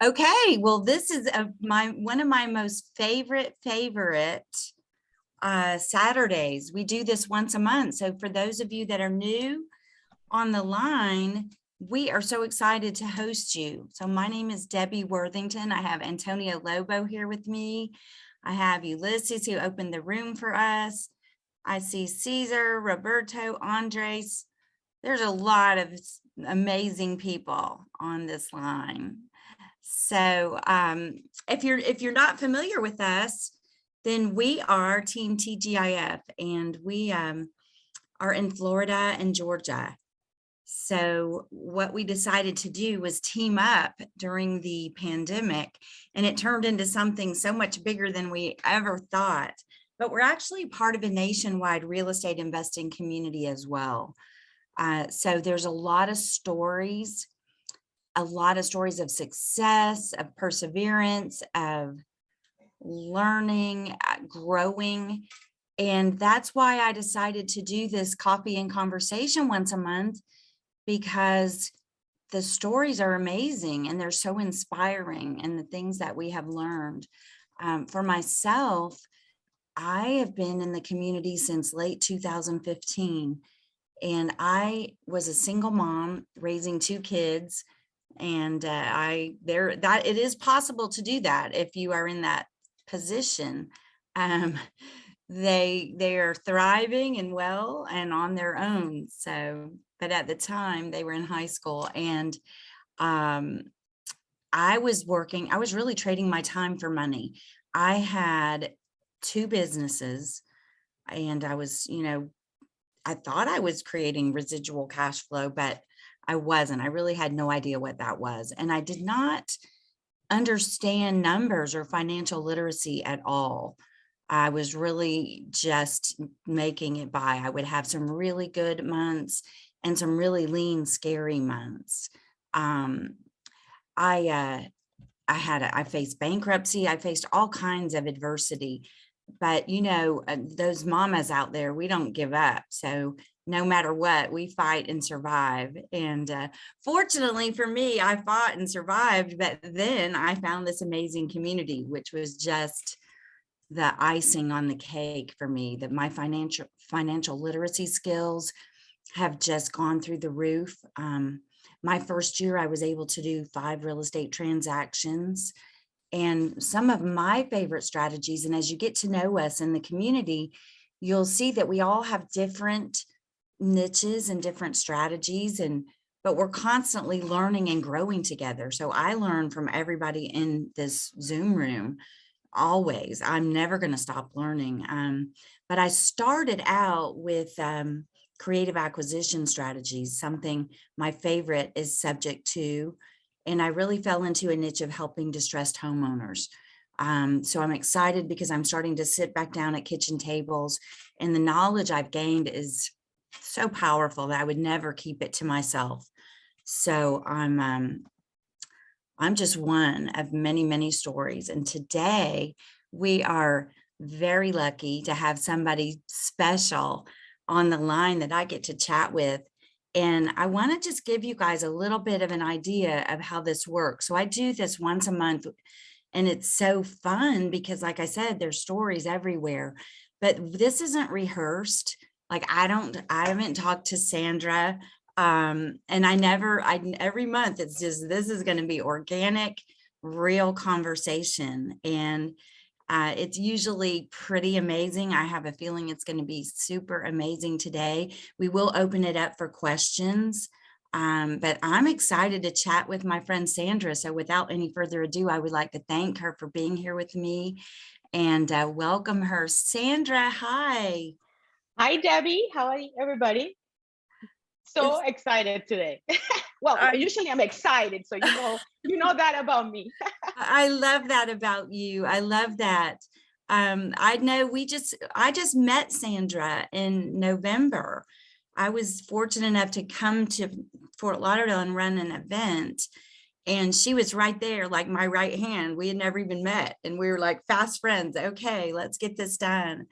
Okay, well, this is one of my most favorite Saturdays. We do this once a month. So for those of you that are new on the line, we are so excited to host you. So my name is Debbie Worthington. I have Antonio Lobo here with me. I have Ulysses who opened the room for us. I see Caesar, Roberto, Andres. There's a lot of amazing people on this line. So if you're not familiar with us, then we are Team TGIF, and we are in Florida and Georgia. So what we decided to do was team up during the pandemic, and it turned into something so much bigger than we ever thought. But we're actually part of a nationwide real estate investing community as well. So there's a lot of stories of success, of perseverance, of learning, growing. And that's why I decided to do this coffee and conversation once a month, because the stories are amazing and they're so inspiring, and the things that we have learned. For myself, I have been in the community since late 2015, and I was a single mom raising 2 kids. And that it is possible to do that if you are in that position. They are thriving and well and on their own. So, but at the time they were in high school, and I was really trading my time for money. I had 2 businesses, and I was, I thought I was creating residual cash flow, but I wasn't. I really had no idea what that was. And I did not understand numbers or financial literacy at all. I was really just making it by. I would have some really good months and some really lean, scary months. I faced bankruptcy. I faced all kinds of adversity. But, those mamas out there, we don't give up. So no matter what, we fight and survive. And fortunately for me, I fought and survived. But then I found this amazing community, which was just the icing on the cake for me. That my financial literacy skills have just gone through the roof. My first year, I was able to do 5 real estate transactions. And some of my favorite strategies, and as you get to know us in the community, you'll see that we all have different niches and different strategies, but we're constantly learning and growing together. So I learn from everybody in this Zoom room always. I'm never going to stop learning. But I started out with creative acquisition strategies, something my favorite is subject to. And I really fell into a niche of helping distressed homeowners. So I'm excited because I'm starting to sit back down at kitchen tables, and the knowledge I've gained is so powerful that I would never keep it to myself. So I'm just one of many, many stories. And today we are very lucky to have somebody special on the line that I get to chat with. And I want to just give you guys a little bit of an idea of how this works. So I do this once a month, and it's so fun because, like I said, there's stories everywhere, but this isn't rehearsed. Like I haven't talked to Sandra. And every month it's just, this is going to be organic, real conversation. And it's usually pretty amazing. I have a feeling it's going to be super amazing today. We will open it up for questions, but I'm excited to chat with my friend Sandra. So without any further ado, I would like to thank her for being here with me and welcome her. Sandra, hi. Hi, Debbie. How are you, everybody? So excited today. Well, usually I'm excited, so you know that about me. I love that about you. I love that. I know I just met Sandra in November. I was fortunate enough to come to Fort Lauderdale and run an event, and she was right there, like my right hand. We had never even met, and we were like fast friends. Okay, let's get this done.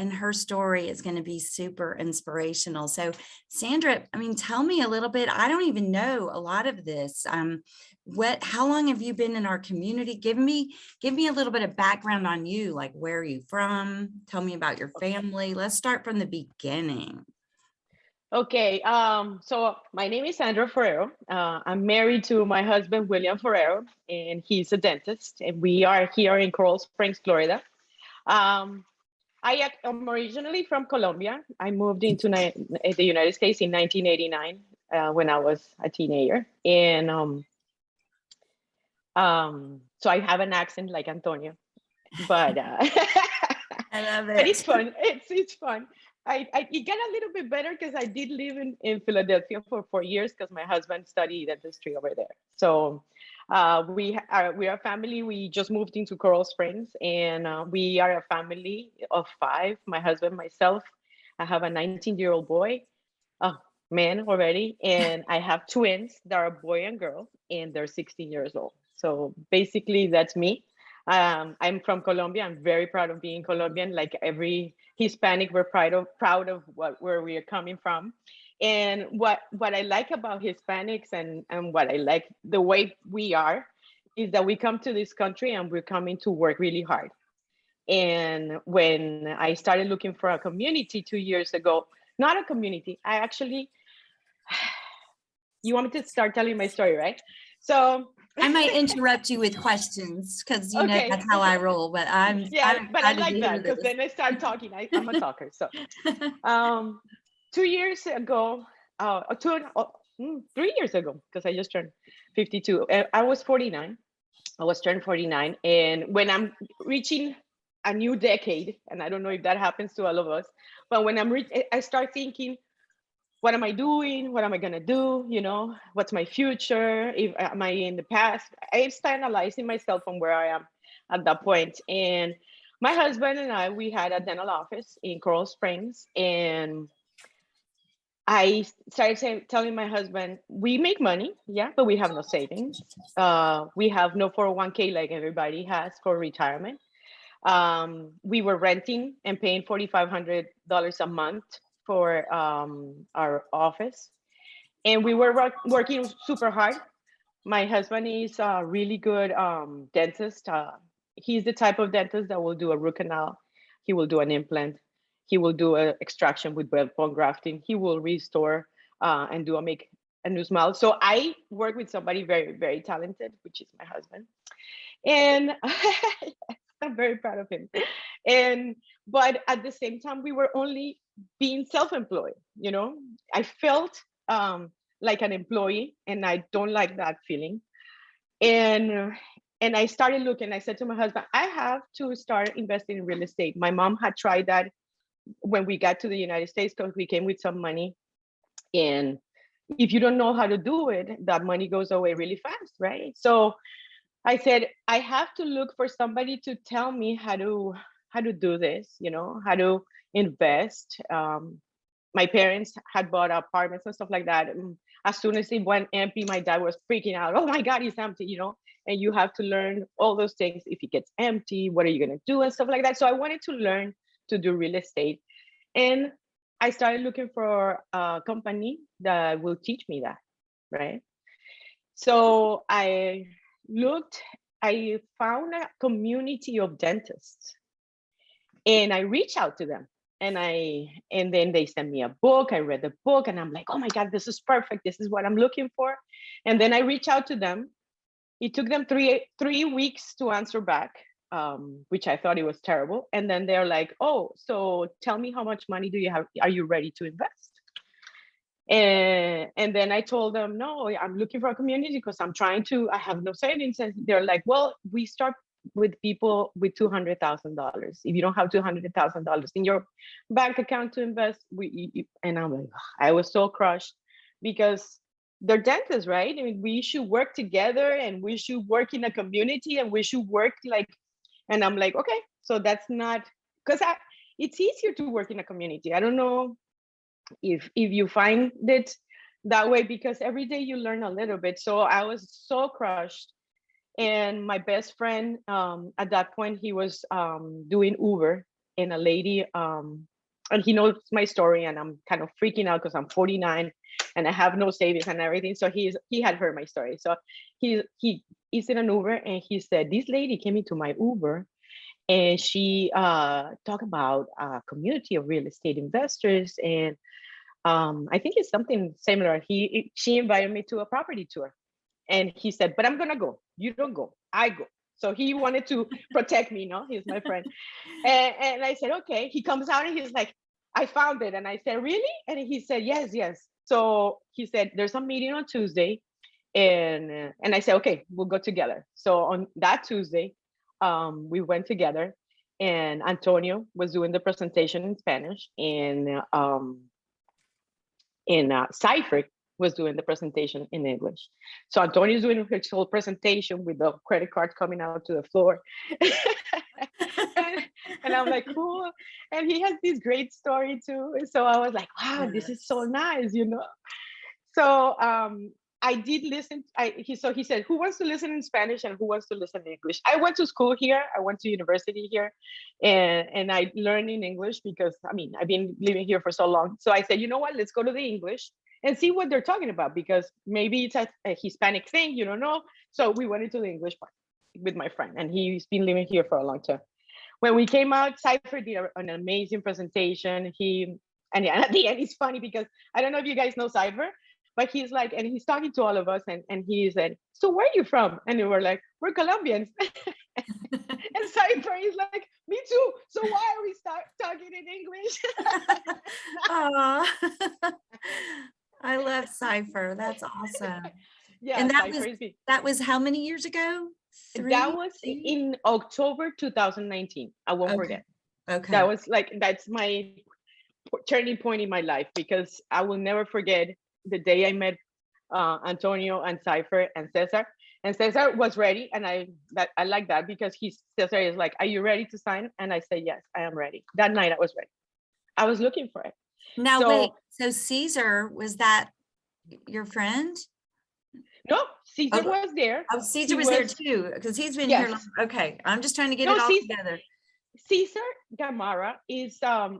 and her story is going to be super inspirational. So Sandra, I mean, tell me a little bit. I don't even know a lot of this. How long have you been in our community? Give me a little bit of background on you, like where are you from? Tell me about your family. Let's start from the beginning. Okay, so my name is Sandra Ferrero. I'm married to my husband, William Ferrero, and he's a dentist. And we are here in Coral Springs, Florida. Um, am originally from Colombia. I moved into the United States in 1989 when I was a teenager. And so I have an accent like Antonio, but I love but it's it. fun. It's fun. It got a little bit better because I did live in Philadelphia for 4 years because my husband studied dentistry over there. So we are a family. We just moved into Coral Springs, and we are a family of 5. My husband, myself. I have a 19-year-old boy, oh man already, and I have twins that are a boy and girl, and they're 16 years old. So basically, that's me. I'm from Colombia. I'm very proud of being Colombian. Like every Hispanic, we're proud of where we are coming from. And what I like about Hispanics and what I like the way we are is that we come to this country and we're coming to work really hard. And when I started looking for a community 2 years ago, not a community, I actually, you want me to start telling my story, right? So I might interrupt you with questions because you know okay, that's how I roll, but I'm but I excited to like hear that because this. then I start talking. I'm a talker. So um 2 years ago, 3 years ago, because I just turned 52. I was 49. I was turned 49. And when I'm reaching a new decade, and I don't know if that happens to all of us, but when I start thinking, what am I doing? What am I gonna do? What's my future? If am I in the past? I start analyzing myself from where I am at that point. And my husband and I, we had a dental office in Coral Springs, and I started telling my husband, we make money, yeah, but we have no savings. We have no 401k like everybody has for retirement. We were renting and paying $4,500 a month for our office, and we were working super hard. My husband is a really good dentist. He's the type of dentist that will do a root canal. He will do an implant. He will do an extraction with bone grafting. He will restore and make a new smile. So I work with somebody very, very talented, which is my husband. And I'm very proud of him. But at the same time, we were only being self-employed. I felt like an employee, and I don't like that feeling. And I started looking. I said to my husband, I have to start investing in real estate. My mom had tried that when we got to the United States because we came with some money. And if you don't know how to do it, that money goes away really fast, right? So I said, I have to look for somebody to tell me how to do this, how to invest. My parents had bought apartments and stuff like that. And as soon as it went empty, my dad was freaking out. Oh my God, it's empty, and you have to learn all those things. If it gets empty, what are you going to do and stuff like that. So I wanted to learn to do real estate. And I started looking for a company that will teach me that, right? So I found a community of dentists, and I reached out to them, and then they sent me a book. I read the book, and I'm like, oh my God, this is perfect. This is what I'm looking for. And then I reached out to them. It took them three weeks to answer back, which I thought it was terrible. And then they're like, oh, so tell me, how much money do you have? Are you ready to invest? And then I told them, no, I'm looking for a community because I have no savings. And they're like, well, we start with people with $200,000. If you don't have $200,000 in your bank account to invest, and I'm like, I was so crushed because they're dentists, right? I mean, we should work together, and we should work in a community, and we should work and I'm like, okay, so that's not, because it's easier to work in a community. I don't know if you find it that way, because every day you learn a little bit. So I was so crushed. And my best friend, at that point, he was doing Uber. and a lady, and he knows my story, and I'm kind of freaking out because I'm 49 and I have no savings and everything. So he had heard my story. So he is in an Uber, and he said, this lady came into my Uber, and she talked about a community of real estate investors, and I think it's something similar. She invited me to a property tour, and he said, but I'm gonna go. You don't go, I go. So he wanted to protect me, he's my friend. And I said, okay. He comes out and he's like, I found it. And I said, really? And he said, yes, yes. So he said, there's a meeting on Tuesday. And I said, okay, we'll go together. So on that Tuesday, we went together, and Antonio was doing the presentation in Spanish, and Cypher was doing the presentation in English. So Antonio's doing his whole presentation with the credit card coming out to the floor. and I'm like, cool. And he has this great story too. So I was like, wow, this is so nice. So I did listen. He said, who wants to listen in Spanish and who wants to listen in English? I went to school here. I went to university here, and I learned in English because I've been living here for so long. So I said, you know what? Let's go to the English and see what they're talking about, because maybe it's a Hispanic thing, you don't know. So we went into the English part with my friend, and he's been living here for a long time. When we came out, Cypher did an amazing presentation. And at the end, it's funny because I don't know if you guys know Cypher, but he's like, and he's talking to all of us, and he said, so where are you from? And we were like, we're Colombians. And Cypher is like, me too. So why are we talking in English? Oh, I love Cypher. That's awesome. Yeah, And Cypher that was how many years ago? That was in October 2019. I won't forget. Okay. That's my turning point in my life, because I will never forget the day I met Antonio and Cypher and Cesar. And Cesar was ready, and I like that, because Cesar is like, are you ready to sign? And I said, yes, I am ready. That night I was ready. I was looking for it. Now wait, so Caesar, was that your friend? No, Caesar was there. Oh, Caesar was there too, because he's been here. Okay, I'm just trying to get it all together. Caesar Gamara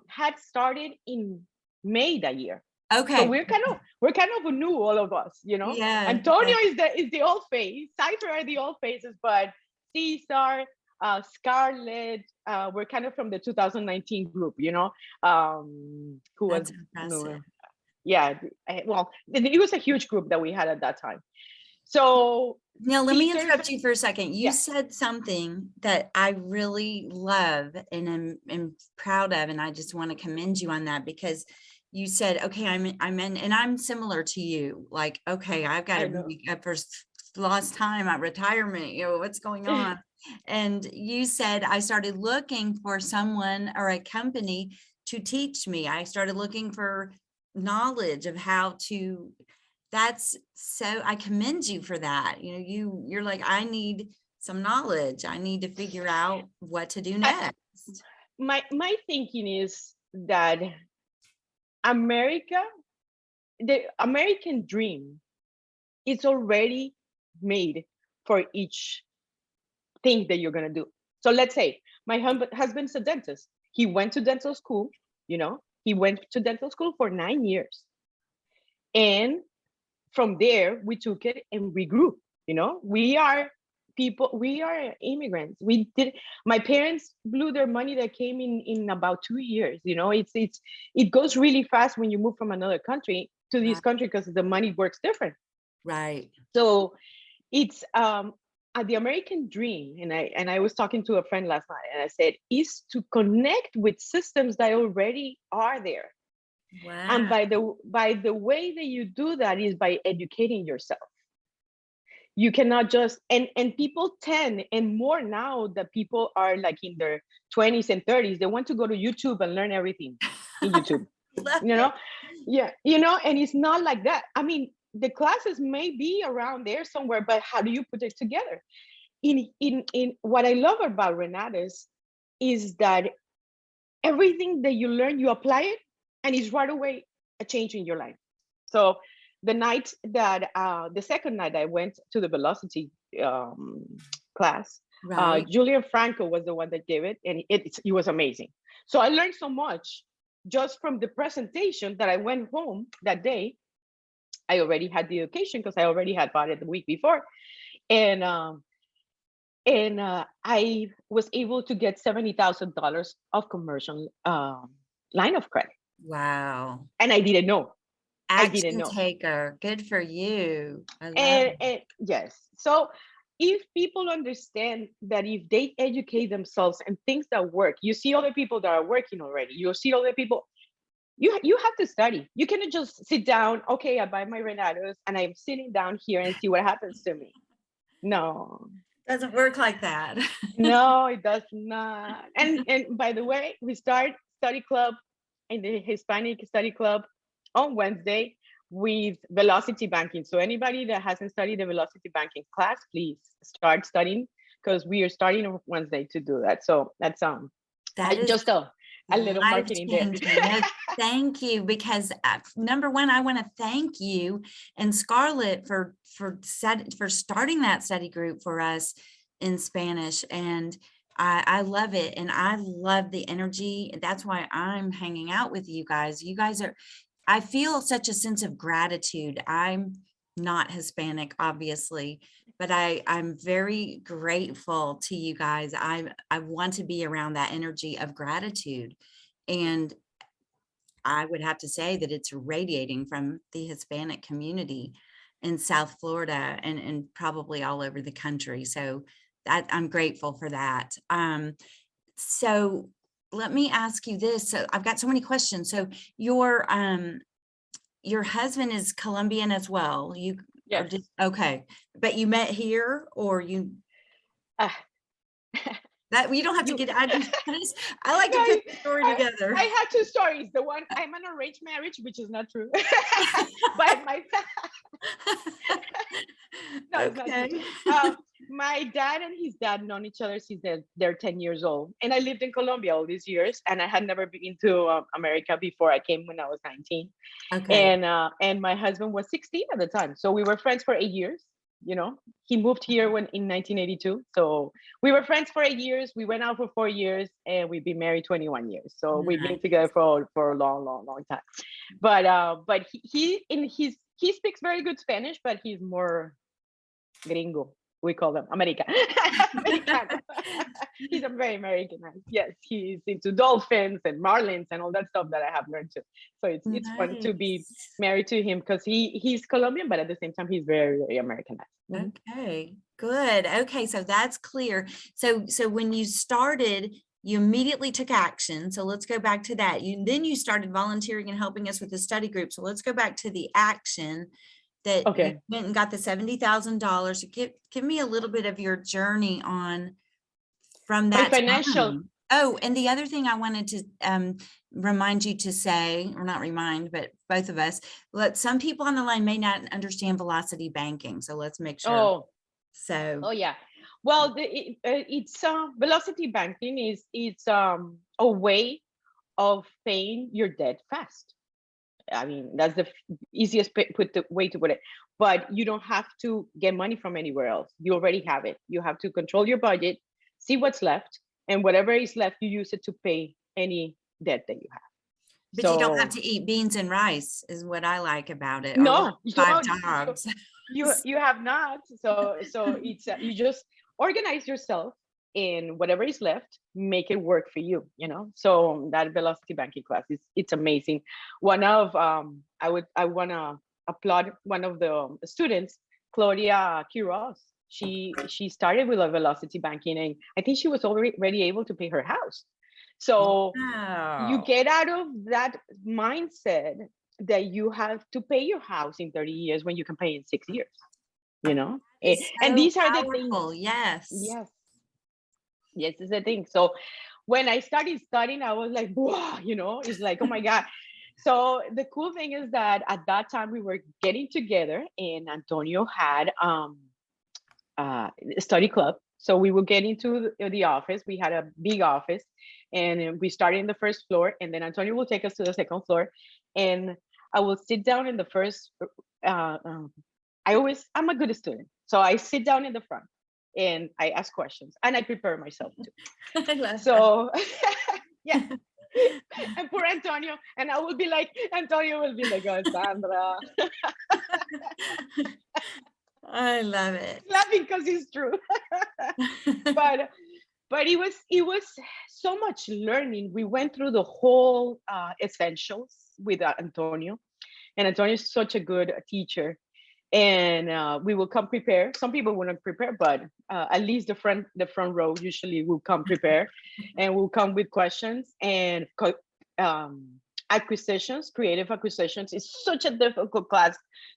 had started in May that year. Okay. So we're kind of new, all of us, Yeah. Antonio is the old face. Cypher are the old faces, but Cesar, Scarlett, we're kind of from the 2019 group, who was impressive. Yeah. Well, it was a huge group that we had at that time. So now let me interrupt you for a second. You said something that I really love and am proud of, and I just want to commend you on that, because you said, okay, I'm in, and I'm similar to you. Like, okay, I've got to be up for lost time at retirement, what's going on? And you said, I started looking for someone or a company to teach me. I started looking for knowledge of how to, I commend you for that. You're like, I need some knowledge. I need to figure out what to do next. My thinking is that the American dream is already made for each thing that you're going to do. So let's say my husband's a dentist. He went to dental school, he went to dental school for 9 years. And from there, we took it and we grew, we are immigrants. My parents blew their money that came in about 2 years. It goes really fast when you move from another country to this country, because the money works different. Right. So it's the American dream, and I was talking to a friend last night, and I said, is to connect with systems that already are there. Wow. And by the way that you do that is by educating yourself. You cannot just, and people tend, and more now that people are like in their 20s and 30s, they want to go to YouTube and learn everything in YouTube. Yeah, and it's not like that. The classes may be around there somewhere, but how do you put it together? In what I love about Renatus is that everything that you learn, you apply it, and it's right away a change in your life. So the second night I went to the velocity class, Right. Julian Franco was the one that gave it, and it was amazing. So I learned so much just from the presentation that I went home that day. I already had the education because I already had bought it the week before, and I was able to get $70,000 of commercial line of credit, Wow. and I didn't know. I didn't Action know. taker. Good for you. I love And, it. and yes, so if people understand that if they educate themselves and things that work, you see other people that are working already. You see other people. You have to study. You cannot just sit down. Okay, I buy my Renatos and I'm sitting down here and see what happens to me. No, Doesn't work like that. no, it does not. And by the way, we start study club in the Hispanic study club on Wednesday with velocity banking. So anybody that hasn't studied the velocity banking class, please start studying because we are starting on Wednesday to do that. So that's That is just a little life marketing there. changing. No, thank you. Because number one, I want to thank you and Scarlett for starting that study group for us in Spanish. And I love it. And I love the energy. That's why I'm hanging out with you guys. You guys are, I feel such a sense of gratitude. I'm not Hispanic, obviously, but I'm very grateful to you guys. I want to be around that energy of gratitude. And I would have to say that it's radiating from the Hispanic community in South Florida and probably all over the country. So I'm grateful for that. So let me ask you this. So I've got so many questions. So your husband is Colombian as well. You Yes. okay, but you met here or you Uh, that you don't have to you get I like to no, put the story together. I had two stories. The one, I'm an arranged marriage, which is not true. But my no, it's not true. Okay. My dad and his dad known each other since they're 10 years old. And I lived in Colombia all these years, and I had never been to America before. I came when I was 19. Okay. And my husband was 16 at the time. So we were friends for 8 years. You know, he moved here in 1982. So we were friends for 8 years. We went out for 4 years, and we've been married 21 years. So we've been Nice. together for a long, long, long time. But he speaks very good Spanish, but he's more gringo. We call them America. Americano. He's a very Americanized. Yes, he's into dolphins and marlins and all that stuff that I have learned too. So it's fun to be Nice. married to him because he's Colombian, but at the same time he's very, very Americanized. Mhm. Okay, good. Okay, so that's clear. So when you started, you immediately took action. So let's go back to that. Then you started volunteering and helping us with the study group. So let's go back to the action that you Okay. went and got the $70,000. Give me a little bit of your journey on from My that financial. time. Oh, and the other thing I wanted to remind you to say, or not remind, but both of us, some people on the line may not understand velocity banking. So let's make sure. Oh, So, oh yeah. Well, it's velocity banking is it's a way of paying your debt fast. I mean, that's the easiest way to put it. But you don't have to get money from anywhere else. You already have it. You have to control your budget, see what's left, and whatever is left, you use it to pay any debt that you have. but you don't have So to eat beans and rice is what I like about it, or work no, 5 you jobs. you have not. So it's you just organize yourself in whatever is left, make it work for you. You know. So that velocity banking class is it's amazing. One of I wanna applaud one of the students, Claudia Quiroz. She started with a velocity banking, and I think she was already able to pay her house. So you Wow. get out of that mindset that you have to pay your house in 30 years when you can pay in 6 years, you know. It's And so these are the things. powerful. Yes. Yes, yes, is the thing. So when I started studying, I was like, wow, you know, it's like, oh my god. So the cool thing is that at that time we were getting together, and Antonio had study club. So we would get into the office. We had a big office, and we started in the first floor, and then Antonio will take us to the second floor, and I will sit down in the first. I'm a good student, so I sit down in the front, and I ask questions and I prepare myself too. I love that. So yeah. And poor Antonio, and I will be like, Antonio will be like, oh, Sandra. I love it. Laughing because it's true. but but it was so much learning. We went through the whole essentials with Antonio, and Antonio is such a good teacher. And we will come prepared. Some people wouldn't prepare, but at least the front row usually will come prepared, and will come with questions and acquisitions. Creative acquisitions is such a difficult class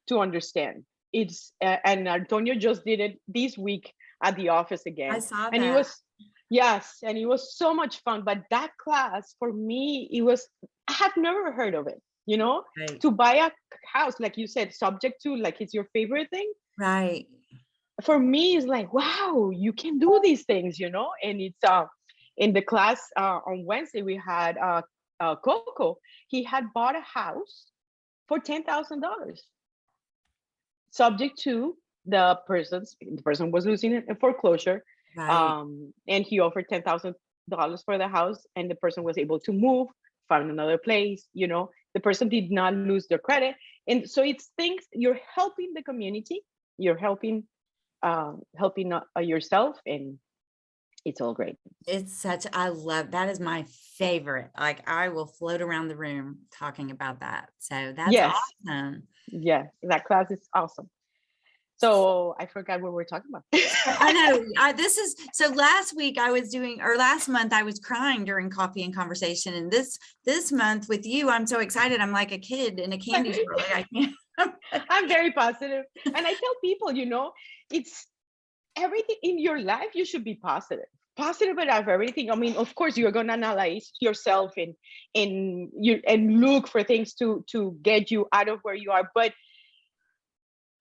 to understand. It's and Antonio just did it this week at the office I again, saw and it that. was, yes, and it was so much fun. But that class for me, it was, I have never heard of it. You know, Right. to buy a house, like you said, subject to, like, it's your favorite thing. Right. For me, it's like, wow, you can do these things, and it's in the class on Wednesday we had Coco. He had bought a house for $10,000, subject to the person was losing it in foreclosure. Right. And he offered $10,000 for the house, and the person was able to move, find another place. The person did not lose their credit. And so it's things, you're helping the community, you're helping yourself, and it's all great. It's such, I love, that is my favorite. Like I will float around the room talking about that. So that's Yes, awesome. yes, that class is awesome. So I forgot what we're talking about. I know. This is so. Last week I was doing, or last month I was crying during coffee and conversation, and this month with you, I'm so excited. I'm like a kid in a candy store. Like I can't. I'm very positive, and I tell people, it's everything in your life. You should be positive about everything. I mean, of course, you're gonna analyze yourself and look for things to get you out of where you are. But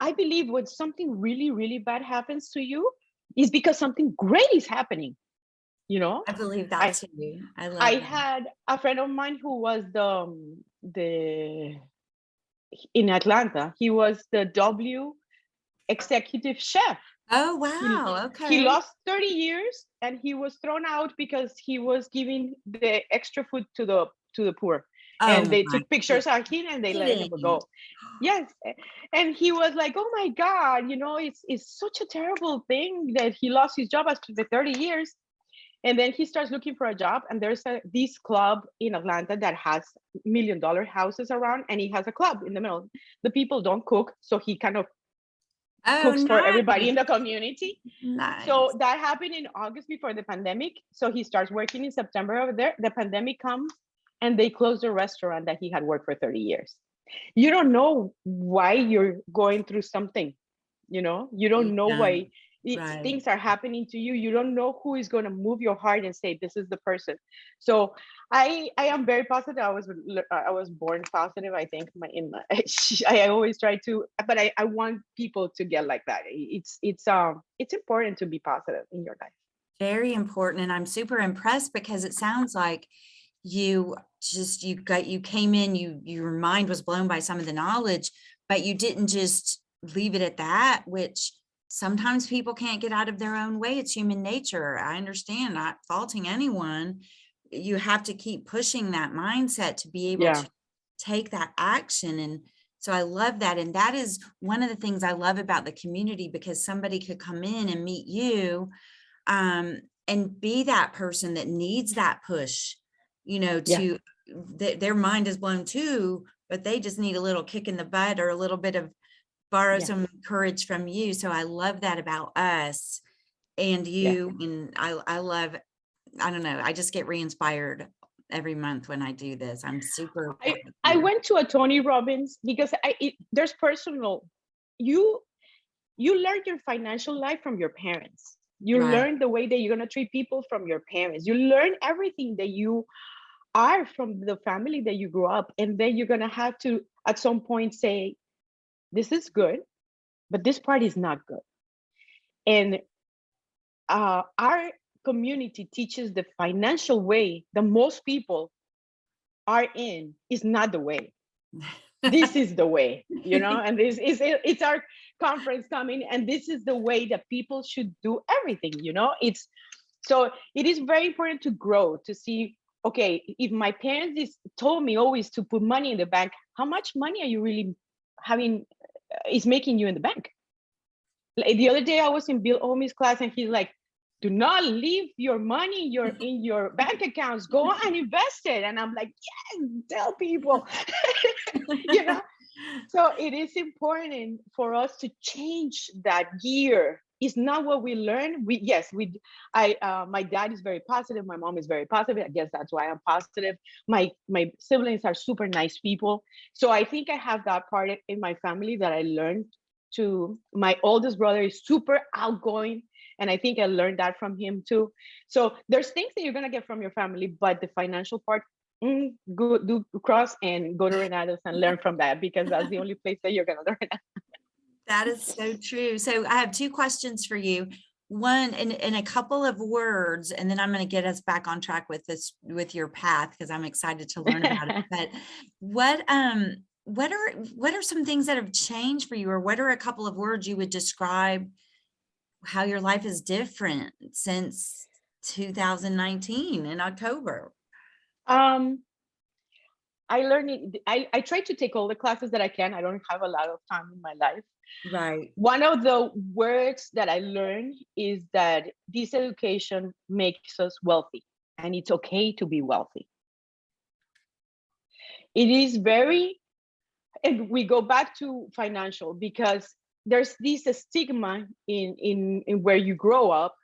I believe when something really, really bad happens to you, is because something great is happening. You know, I believe that I too. I I love that. had a friend of mine who was the in Atlanta. He was the W executive chef. Oh He wow. he Okay. lost 30 years, and he was thrown out because he was giving the extra food to the poor. And Oh they my took pictures of him and they let him kidding. go. Yes. And he was like, oh my God, it's such a terrible thing that he lost his job after the 30 years. And then he starts looking for a job, and there's this club in Atlanta that has $1 million houses around, and he has a club in the middle. The people don't cook, so he kind of Oh, cooks for everybody nice. in the community. Nice. So that happened in August before the pandemic. So he starts working in September over there. The pandemic comes, and they close the restaurant that he had worked for 30 years. You don't know why you're going through something. You don't know Yeah. why Right. things are happening to you. You don't know who is going to move your heart and say, this is the person. So I am very positive. I was born positive. I think I always try to, but I want people to get like that. It's important to be positive in your life. Very important. And I'm super impressed because it sounds like you came in, your mind was blown by some of the knowledge, but you didn't just leave it at that, which sometimes people can't get out of their own way. It's human nature. I understand, not faulting anyone. You have to keep pushing that mindset to be able Yeah. to take that action. And so I love that. And that is one of the things I love about the community, because somebody could come in and meet you and be that person that needs that push, Yeah. to their mind is blown too, but they just need a little kick in the butt or a little bit of borrow Yes. some courage from you. So I love that about us and Yes. you. And I love, I don't know, I just get re-inspired every month when I do this. I'm super I proud of I you. went to a Tony Robbins because there's personal. You you learn your financial life from your parents. You Right. learn the way that you're gonna treat people from your parents. You learn everything that you are from the family that you grew up, and then you're gonna have to at some point say, "This is good, but this part is not good." And our community teaches the financial way that most people are in is not the way. this is the way, and it's our conference coming, and this is the way that people should do everything. So it is very important to grow, to see, okay, if my parents told me always to put money in the bank, how much money are you really having is making you in the bank? Like the other day I was in Bill Omi's class and he's like, do not leave your money in your bank accounts, go and invest it. And I'm like, yes, tell people. you know so it is important for us to change that gear. It's not what we learn. My dad is very positive, my mom is very positive. I guess that's why I'm positive. My siblings are super nice people, so I think I have that part in my family that I learned. To my oldest brother is super outgoing, and I think I learned that from him too. So there's things that you're going to get from your family, but the financial part, go do cross and go to Renatos and learn from that, because that's the only place that you're going to learn. That is so true. So I have two questions for you. One, in a couple of words, and then I'm going to get us back on track with with your path, because I'm excited to learn about it. But what are some things that have changed for you, or what are a couple of words you would describe how your life is different since 2019 in October? um I learned it. I try to take all the classes that I can. I don't have a lot of time in my life. Right. One of the words that I learned is that this education makes us wealthy, and it's okay to be wealthy. It is very, and we go back to financial, because there's this stigma in where you grow up,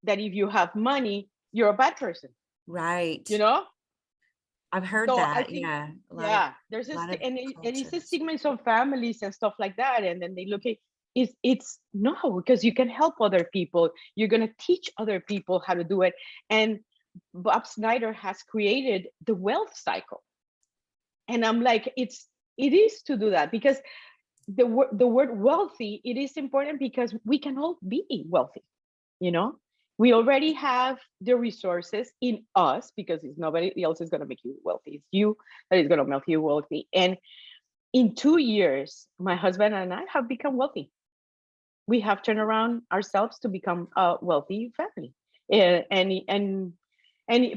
that if you have money, you're a bad person, Right. you know? I've heard So I that. think, Yeah. yeah, there's A lot of and it's a cultures. stigma in some families and stuff like that. And then they look at it's no, because you can help other people. You're gonna teach other people how to do it. And Bob Snyder has created the wealth cycle. And I'm like, it is to do that, because the word wealthy, it is important because we can all be wealthy. you know we already have the resources in us, because it's nobody else is going to make you wealthy. It's you that is going to make you wealthy. And in 2 years, my husband and I have become wealthy. We have turned around ourselves to become a wealthy family. And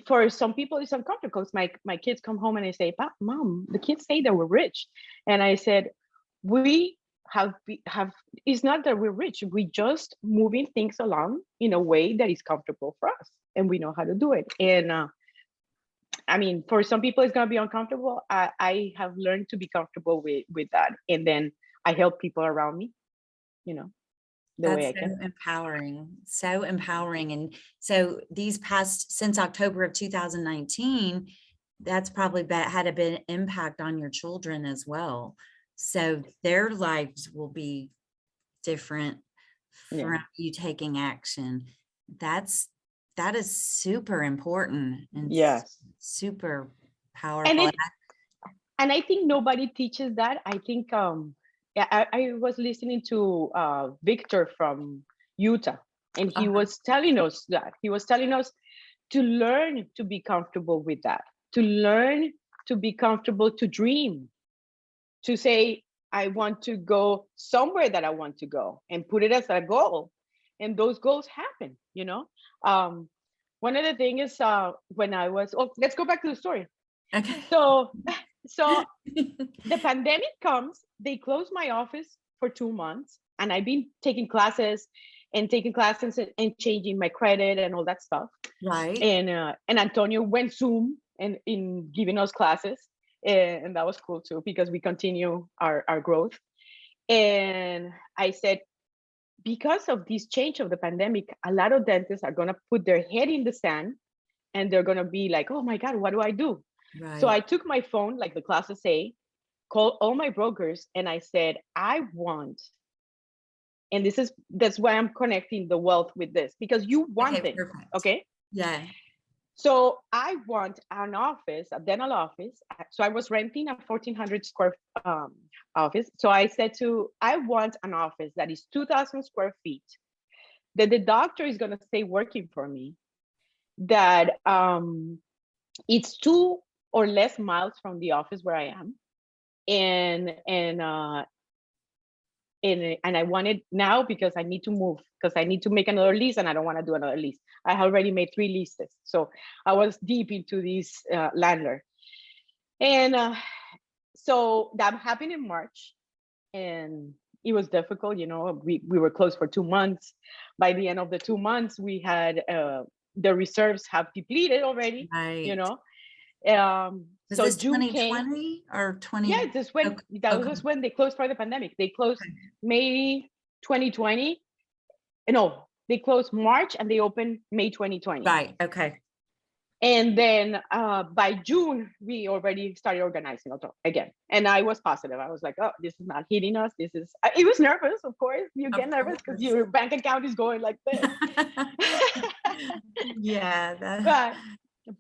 for some people it's uncomfortable, because my kids come home and they say, Mom, the kids say that we're rich. And I said, we have it's not that we're rich, we just moving things along in a way that is comfortable for us, and we know how to do it. And I mean, for some people it's going to be uncomfortable. I have learned to be comfortable with that, and then I help people around me, you know the way That's I so can. empowering, so empowering. And so since October of 2019, that's probably had a big impact on your children as well. So their lives will be different Yeah. from you taking action. That is super important and Yes. super and powerful. it and I think nobody teaches that. I think yeah, I was listening to Victor from Utah, and he Uh-huh. was telling us that he was telling us to learn to be comfortable with that, to learn to be comfortable, to dream, to say, I want to go somewhere that I want to go, and put it as a goal. And those goals happen. Um, One of the things is, when I was, let's go back to the story. Okay. So, so the pandemic comes, they close my office for 2 months, and I've been taking classes and changing my credit and all that stuff. Right. And Antonio went Zoom and in giving us classes, and that was cool too, because we continue our growth. And I said, because of this change of the pandemic, a lot of dentists are gonna put their head in the sand, and they're gonna be like, oh my God, what do I do? So Right. I took my phone, like the classes say, called all my brokers, and I said, I want, and that's why I'm connecting the wealth with this, because you want Okay, things, perfect. okay? Yeah. So I want an office, a dental office. So I was renting a 1,400 square office. So I said, I want an office that is 2,000 square feet, that the doctor is going to stay working for me, that it's 2 or less miles from the office where I am, And I want it now because I need to move, because I need to make another lease and I don't want to do another lease. I have already made 3 leases. So I was deep into this landlord. And so that happened in March, and it was difficult. We were closed for 2 months. By the end of the 2 months, we had the reserves have depleted already, Right. Was so this June came. 2020 or 20? Yeah, this when Okay. that was Okay. just when they closed for the pandemic. They closed Okay. May 2020. No, they closed March and they opened May 2020. Right. Okay. And then by June, we already started organizing again. And I was positive. I was like, oh, this is not hitting us. It was nervous, of course. You get Of nervous because course. your bank account is going like this. Yeah.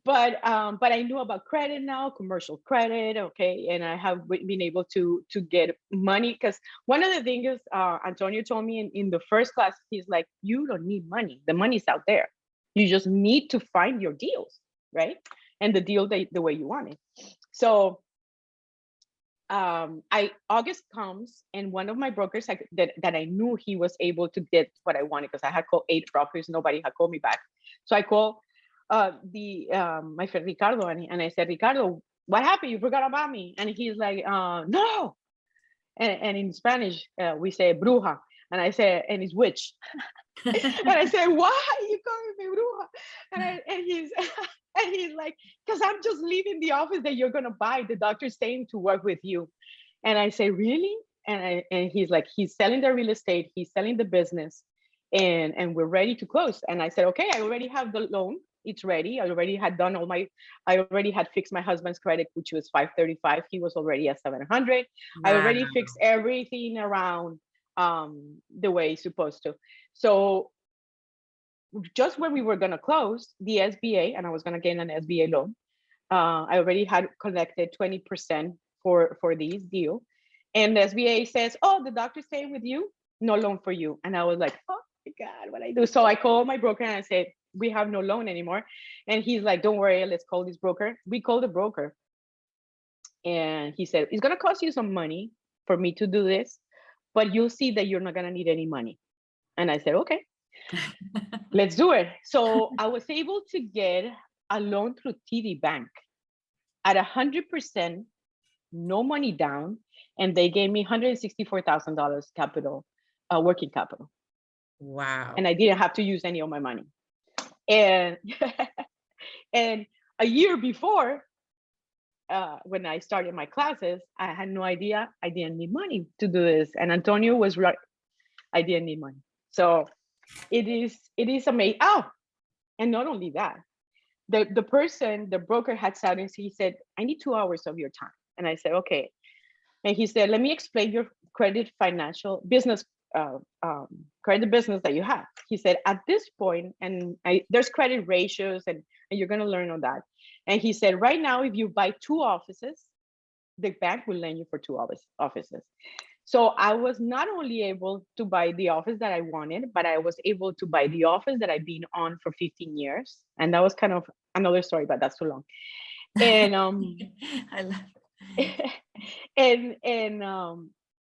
But I knew about credit now, commercial credit, okay, and I have been able to get money, because one of the things Antonio told me in the first class, he's like, you don't need money. The money's out there. You just need to find your deals, right? And the deal the way you want it. So August comes, and one of my brokers that I knew he was able to get what I wanted, because I had called 8 brokers, nobody had called me back. So I called my friend Ricardo, and I said, Ricardo, what happened? You forgot about me? And he's like, no. And in Spanish, we say bruja, and I say, and it's witch. And I said, why are you calling me bruja? And he's and he's like, because I'm just leaving the office that you're gonna buy. The doctor's staying to work with you. And I say, really? And he's like, he's selling the real estate, he's selling the business, and we're ready to close. And I said, okay, I already have the loan. It's ready. I already had fixed my husband's credit, which was 535. He was already at 700. I Wow. already fixed everything around the way it's supposed to. So just when we were going to close the SBA, and I was going to get an SBA loan, I already had collected 20% for this deal. And the SBA says, oh, the doctor's staying with you, no loan for you. And I was like, oh my God, what I do? So I called my broker and I said, we have no loan anymore. And he's like, don't worry, let's call this broker. We called the broker. And he said, it's going to cost you some money for me to do this, but you'll see that you're not going to need any money. And I said, okay, let's do it. So I was able to get a loan through TD Bank at 100%, no money down. And they gave me $164,000 capital, working capital. Wow. And I didn't have to use any of my money. And and a year before, when I started my classes, I had no idea I didn't need money to do this. And Antonio was right. I didn't need money. So it is amazing. Oh, and not only that, the broker had said, he said, I need 2 hours of your time. And I said, okay. And he said, let me explain your credit business that you have. He said, at this point, and there's credit ratios, and you're going to learn on that. And he said, right now, if you buy 2 offices, the bank will lend you for 2 offices. So I was not only able to buy the office that I wanted, but I was able to buy the office that I've been on for 15 years. And that was kind of another story, but that's too long. And I love and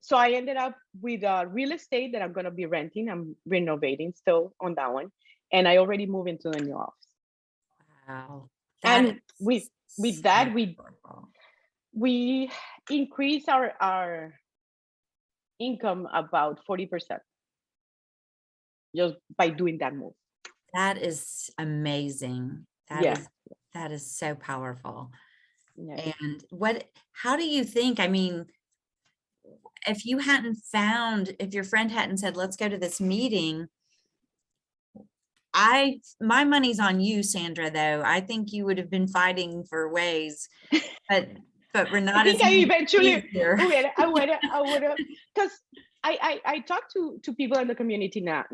so I ended up with real estate that I'm going to be renting. I'm renovating still on that one. And I already moved into the new office. Wow. And with that, we increased our income about 40% just by doing that move. That is amazing. That is so powerful. Yeah. And how do you think, I mean, if your friend hadn't said, let's go to this meeting, my money's on you, Sandra, though. I think you would have been fighting for ways, but Renata, I think I eventually I would have, because I talk to people in the community now.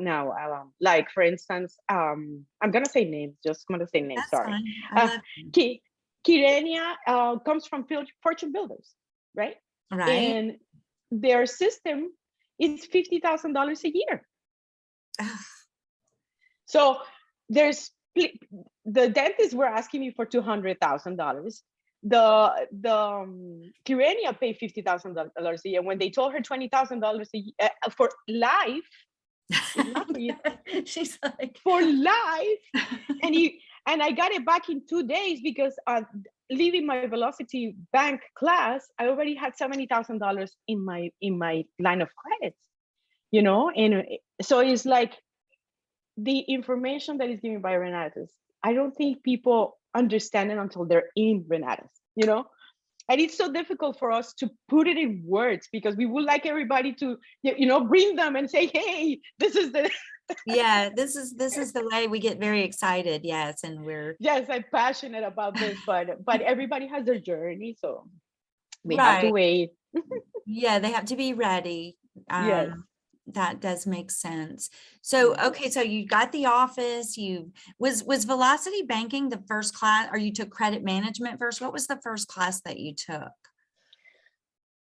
Like, for instance, I'm gonna say names. Just gonna say names. That's sorry. fine. Kirenia comes from Fortune Builders, right? Right. And their system is $50,000 a year. So the dentists were asking me for $200,000. Kirenia paid $50,000 a year when they told her $20,000 a year for life. It's not for you, She's like, for life. And I got it back in 2 days because leaving my Velocity Bank class, I already had $70,000 in my line of credits, and so it's like the information that is given by Renatus. I don't think people understand it until they're in Renatus, and it's so difficult for us to put it in words because we would like everybody to, bring them and say, hey, this is the yeah, this is the way we get very excited. Yes. And we're yes, I'm passionate about this, but everybody has their journey, so we have to right. wait. Yeah, they have to be ready. Yes. That does make sense. So, okay, so you got the office, was Velocity Banking the first class, or you took credit management first? What was the first class that you took?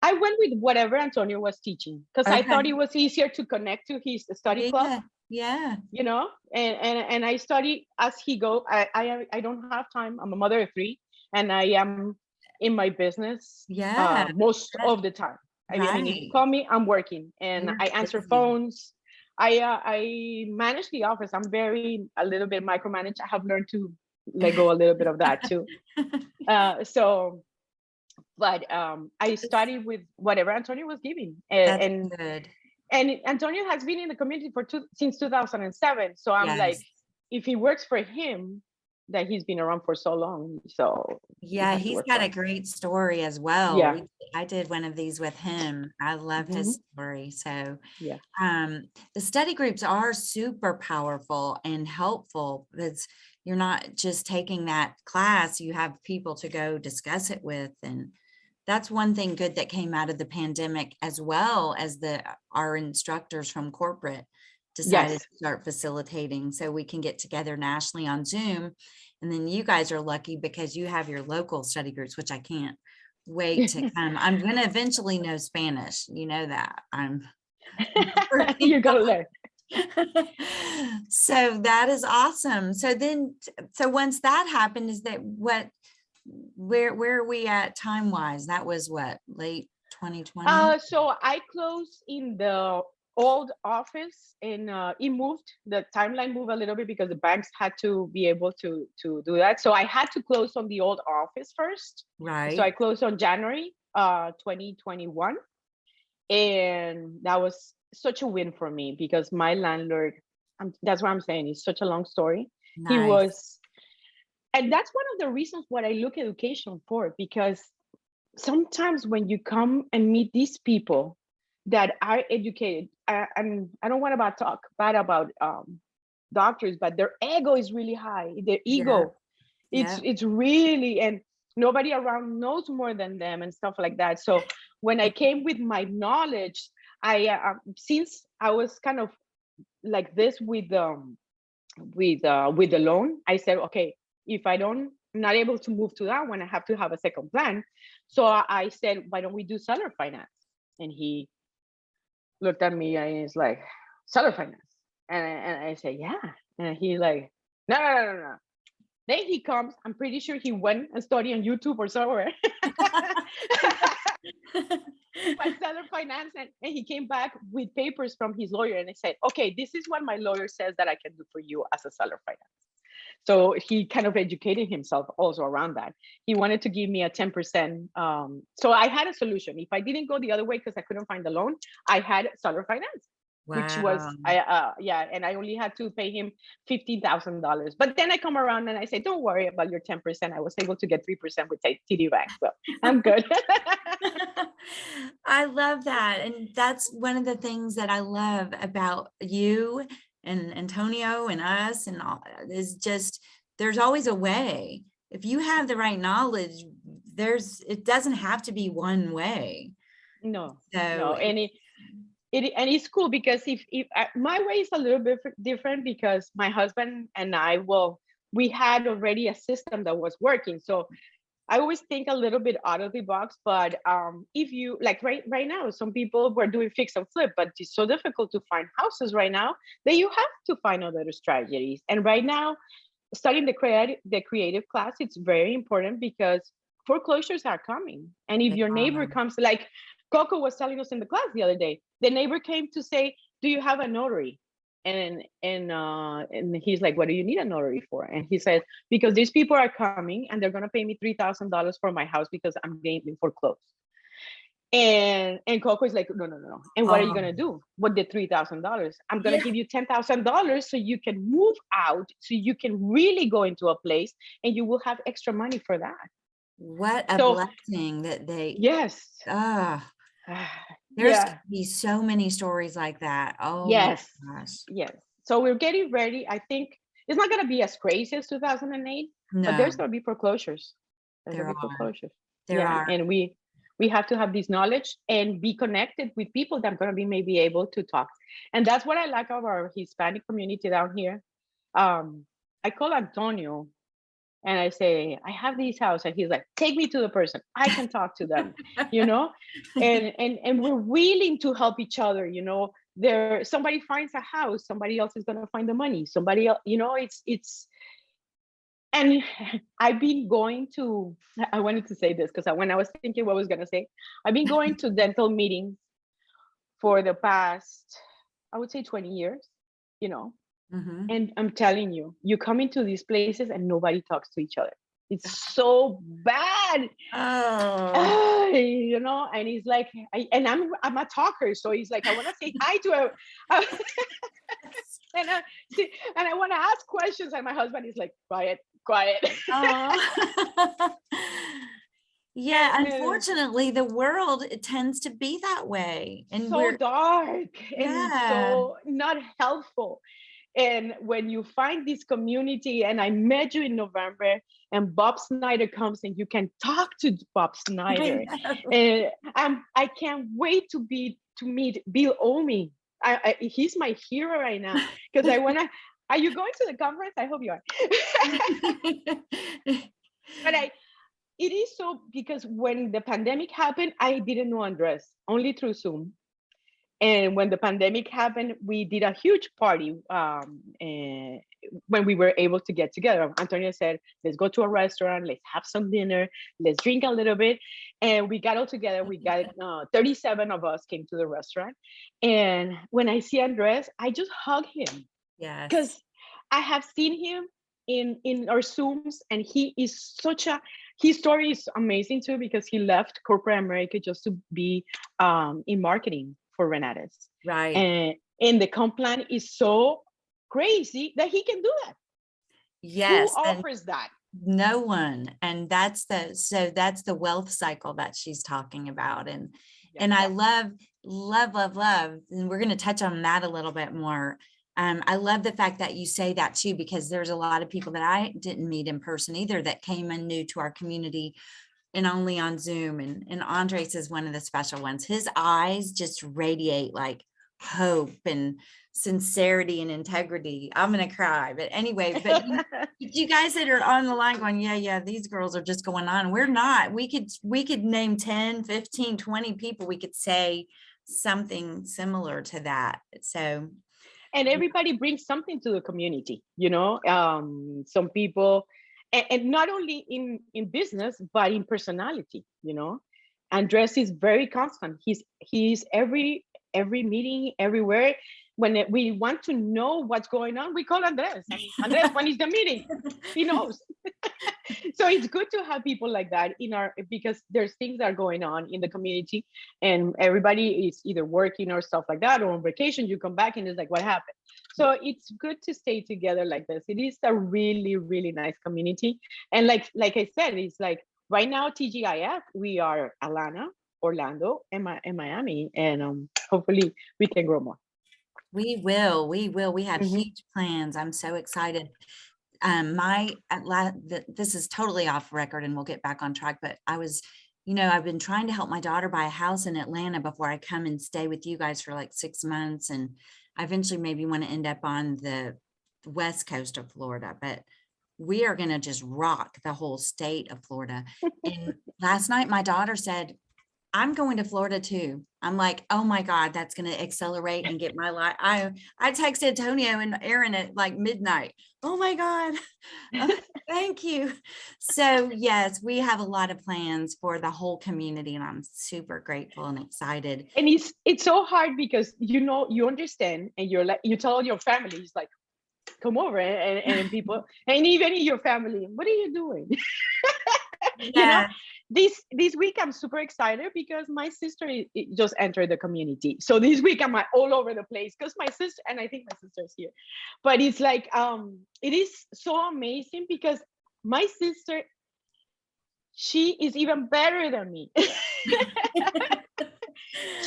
I went with whatever Antonio was teaching because I Okay. thought it was easier to connect to his study club, Yeah. Yeah. and I study as he go. I don't have time. I'm a mother of three, and I am in my business Yeah. most of the time. I mean, if you Right. call me, I'm working, and You're I answer busy. phones. I manage the office. I'm a little bit micromanaged. I have learned to let go a little bit of that too. So, but I studied with whatever Antonio was giving, That's and good. Antonio has been in the community since 2007. So I'm like, Yes. if it works for him, that he's been around for so long, so it Yeah, has to he's work got for a us. great story as well. Yeah. I did one of these with him. I love Hmm. his story. So, Yeah. the study groups are super powerful and helpful because you're not just taking that class, you have people to go discuss it with. And that's one thing good that came out of the pandemic, as well as our instructors from corporate decided Yes. to start facilitating so we can get together nationally on Zoom. And then you guys are lucky because you have your local study groups, which I can't wait to come. I'm going to eventually know Spanish. You know that. I'm working You're gonna learn. so that is awesome. So then, so once that happened, is that where are we at time wise? That was what, late 2020? So I closed in the old office, and it moved. The timeline moved a little bit because the banks had to be able to do that. So I had to close on the old office first. So I Right. closed on January 2021, and that was such a win for me because my landlord. That's what I'm saying. It's such a long story. He Nice. was, and that's one of the reasons what I look education for, because sometimes when you come and meet these people that are educated, and I don't want to talk bad about doctors, but their ego is really high. Their Yeah. ego, Yeah. it's really, and nobody around knows more than them and stuff like that. So when I came with my knowledge, I since I was kind of like this with the loan, I said, okay, if I'm not able to move to that one, I have to have a second plan. So I said, why don't we do seller finance? And he looked at me and he's like, seller finance. And I said, yeah. And he's like, no, no, no, no, no. Then he comes, I'm pretty sure he went and studied on YouTube or somewhere. But seller finance, and he came back with papers from his lawyer, and I said, okay, this is what my lawyer says that I can do for you as a seller finance. So he kind of educated himself also around that. He wanted to give me a 10%. So I had a solution. If I didn't go the other way because I couldn't find the loan, I had seller finance, which was, Wow. yeah, and I only had to pay him $15,000. But then I come around and I say, don't worry about your 10%. I was able to get 3% with TD Bank, so I'm good. I love that. And that's one of the things that I love about you and Antonio and us and all is just there's always a way. If you have the right knowledge, it doesn't have to be one way. No, So no, and it's cool because if my way is a little bit different because my husband and we had already a system that was working. So I always think a little bit out of the box, but if you like right now, some people were doing fix and flip, but it's so difficult to find houses right now that you have to find other strategies. And right now, studying the creative class, it's very important because foreclosures are coming. And if They your neighbor are. comes, like Coco was telling us in the class the other day, the neighbor came to say, do you have a notary? And he's like, what do you need a notary for? And he said, because these people are coming and they're going to pay me $3,000 for my house because I'm getting foreclosed. And Coco is like, no, no, no, no. And what are you Oh, gonna do with the $3,000? I'm gonna yeah. give you $10,000 so you can move out, so you can really go into a place, and you will have extra money for that. What a So blessing that they, yes, ah, there's yeah, gonna be so many stories like that. Oh my yes, gosh. yes. So we're getting ready. I think it's not gonna be as crazy as 2008, but No, there's gonna be foreclosures. There's there gonna be are. foreclosures. There Yeah, are. and we have to have this knowledge and be connected with people that are going to be maybe able to talk. And that's what I like of our Hispanic community down here. I call Antonio and I say, I have this house, and he's like, take me to the person, I can talk to them, you know. And we're willing to help each other, you know. There, somebody finds a house, somebody else is going to find the money, somebody else, you know. It's and I've been going to, I wanted to say this because when I was thinking what I was going to say, I've been going to dental meetings for the past, I would say 20 years, you know. Mhm. And I'm telling you, you come into these places and nobody talks to each other. It's so bad. Oh. You know, and he's like, I'm a talker, so he's like, I want to say hi to her, and I see, and I want to ask questions, and my husband is like, quiet, quiet. Oh. Yeah, and unfortunately, the world, it tends to be that way, and so we're dark and yeah. so not helpful. And when you find this community, and I met you in November, and Bob Snyder comes and you can talk to Bob I Snyder, know. and I can't wait to meet Bill Omi. He's my hero right now because I wanna. Are you going to the conference? I hope you are. But it is so, because when the pandemic happened, I didn't know Andres, only through Zoom. And when the pandemic happened, we did a huge party, when we were able to get together. Antonio said, let's go to a restaurant, let's have some dinner, let's drink a little bit. And we got all together. We got 37 of us came to the restaurant. And when I see Andres, I just hug him Yes. because I have seen him in our Zooms, and he is such a, his story is amazing too, because he left corporate America just to be in marketing for Renatus. Right. And the comp plan is so crazy that he can do that. Who Yes, and offers that? no one. And that's the wealth cycle that she's talking about. Yeah. And I love, and we're going to touch on that a little bit more. I love the fact that you say that too, because there's a lot of people that I didn't meet in person either that came in new to our community and only on Zoom. And Andres is one of the special ones. His eyes just radiate like hope and sincerity and integrity. I'm gonna cry, but anyway, but you guys that are on the line going, yeah, these girls are just going on. We're not. We could name 10, 15, 20 people. We could say something similar to that. So And everybody brings something to the community, you know. Some people, and not only in business but in personality, you know. Andres is very constant. He's every meeting, everywhere. When we want to know what's going on, we call Andres. And Andres, when is the meeting? He knows. So it's good to have people like that in our, because there's things that are going on in the community, and everybody is either working or stuff like that, or on vacation. You come back and it's like, what happened? So it's good to stay together like this. It is a really, really nice community. And like I said, it's like right now, TGIF, we are Atlanta, Orlando, and Miami, and hopefully we can grow more. we have Mhm. huge plans. I'm so excited. This is totally off record and we'll get back on track, but I've been trying to help my daughter buy a house in Atlanta before I come and stay with you guys for like 6 months. And I eventually maybe want to end up on the west coast of Florida, but we are going to just rock the whole state of Florida. And last night, my daughter said, I'm going to Florida too. I'm like, oh my God, that's going to accelerate and get my life. I texted Antonio and Aaron at like midnight. Oh my God. Thank you. So yes, we have a lot of plans for the whole community, and I'm super grateful and excited. And it's so hard because you understand, and you're like, you tell your family, it's like, come over, and people, and even in your family, what are you doing? you know Yeah. this week I'm super excited because my sister just entered the community. So this week I'm all over the place because my sister, and I think my sister's here, but it's like it is so amazing because my sister, she is even better than me.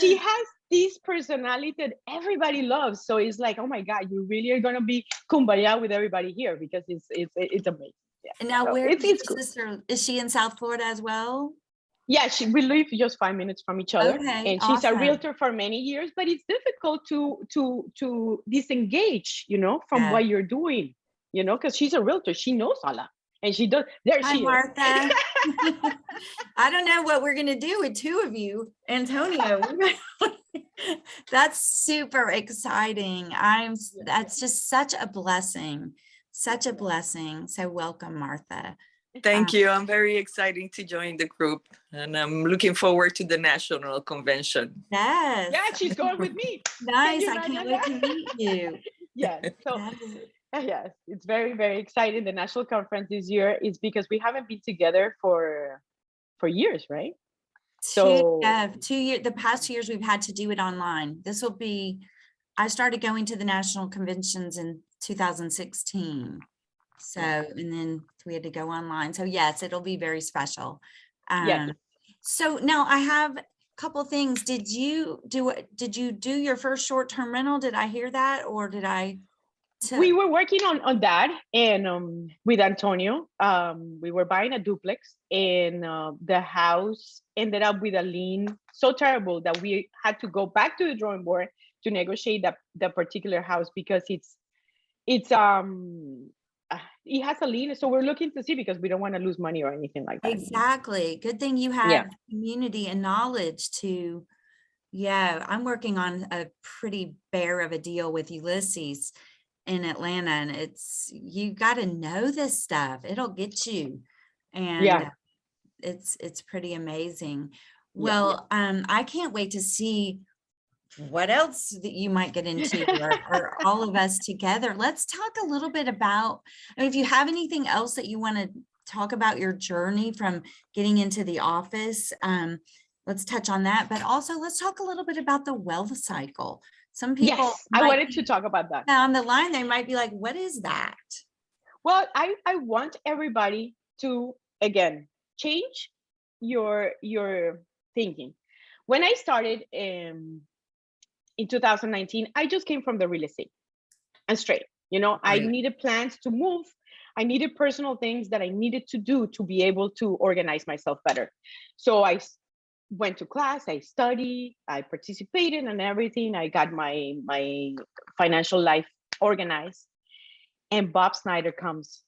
She has this personality that everybody loves. So it's like, oh my God, you really are gonna be kumbaya with everybody here because it's amazing. Yeah. And now, So where is it's your cool. sister? Is she in South Florida as well? Yeah, we live just 5 minutes from each other, Okay, and she's a awesome. realtor for many years. But it's difficult to disengage, from Yeah. what you're doing, because she's a realtor. She knows Allah, and she does. There Hi, she is. Martha. I don't know what we're going to do with two of you, Antonio. That's super exciting. That's just such a blessing, such a blessing. So welcome, Martha. Thank you. I'm very excited to join the group, and I'm looking forward to the national convention. Yes. Yeah, she's going with me. Nice. I can't wait to meet you. Yes. So That is yes, it's very, very exciting. The national conference this year is because we haven't been together for years, right? So 2 years. The past 2 years we've had to do it online. I started going to the national conventions in 2016. So, and then we had to go online. So yes, it'll be very special. yes, So now I have a couple things. Did you do your first short-term rental? Did I hear that? Or did I? we were working on that, and with Antonio, we were buying a duplex, and the house ended up with a lien so terrible that we had to go back to the drawing board to negotiate that particular house because it's it has a lien. So we're looking to see, because we don't want to lose money or anything like that. Exactly. Good thing you Yeah. have community and knowledge to, yeah, I'm working on a pretty bear of a deal with Ulysses in Atlanta, and you got to know this stuff. It'll get you. And Yeah. it's pretty amazing. Yeah. Well, I can't wait to see what else that you might get into, or all of us together. Let's talk a little bit about, I mean, if you have anything else that you want to talk about your journey from getting into the office, let's touch on that. But also let's talk a little bit about the wealth cycle. Some people Yes, I wanted to talk about that. on the line, they might be like, what is that? Well, I want everybody to, again, change your thinking. When I started in 2019, I just came from the real estate and straight. I needed plans to move. I needed personal things that I needed to do to be able to organize myself better. So I went to class, I studied, I participated in everything. I got my financial life organized. And Bob Snyder comes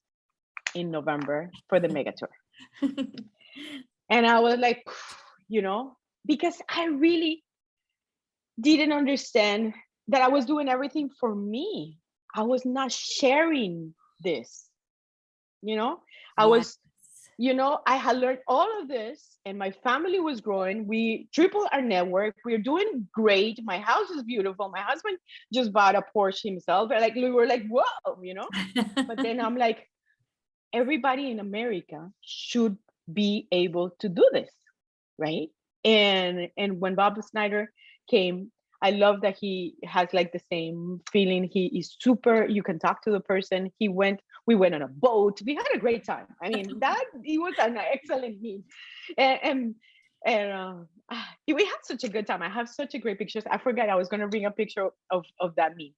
in November for the mega tour. And I was like, because I really didn't understand that I was doing everything for me. I was not sharing this, I was, I had learned all of this, and my family was growing. We tripled our network. We're doing great. My house is beautiful. My husband just bought a Porsche himself. Like, we were like, whoa, But then I'm like, everybody in America should be able to do this, right? And when Bob Snyder came, I love that he has like the same feeling. He is super, you can talk to the person. We went on a boat. We had a great time. I mean, it was an excellent meet. And we had such a good time. I have such a great pictures. I forgot I was going to bring a picture of that meet.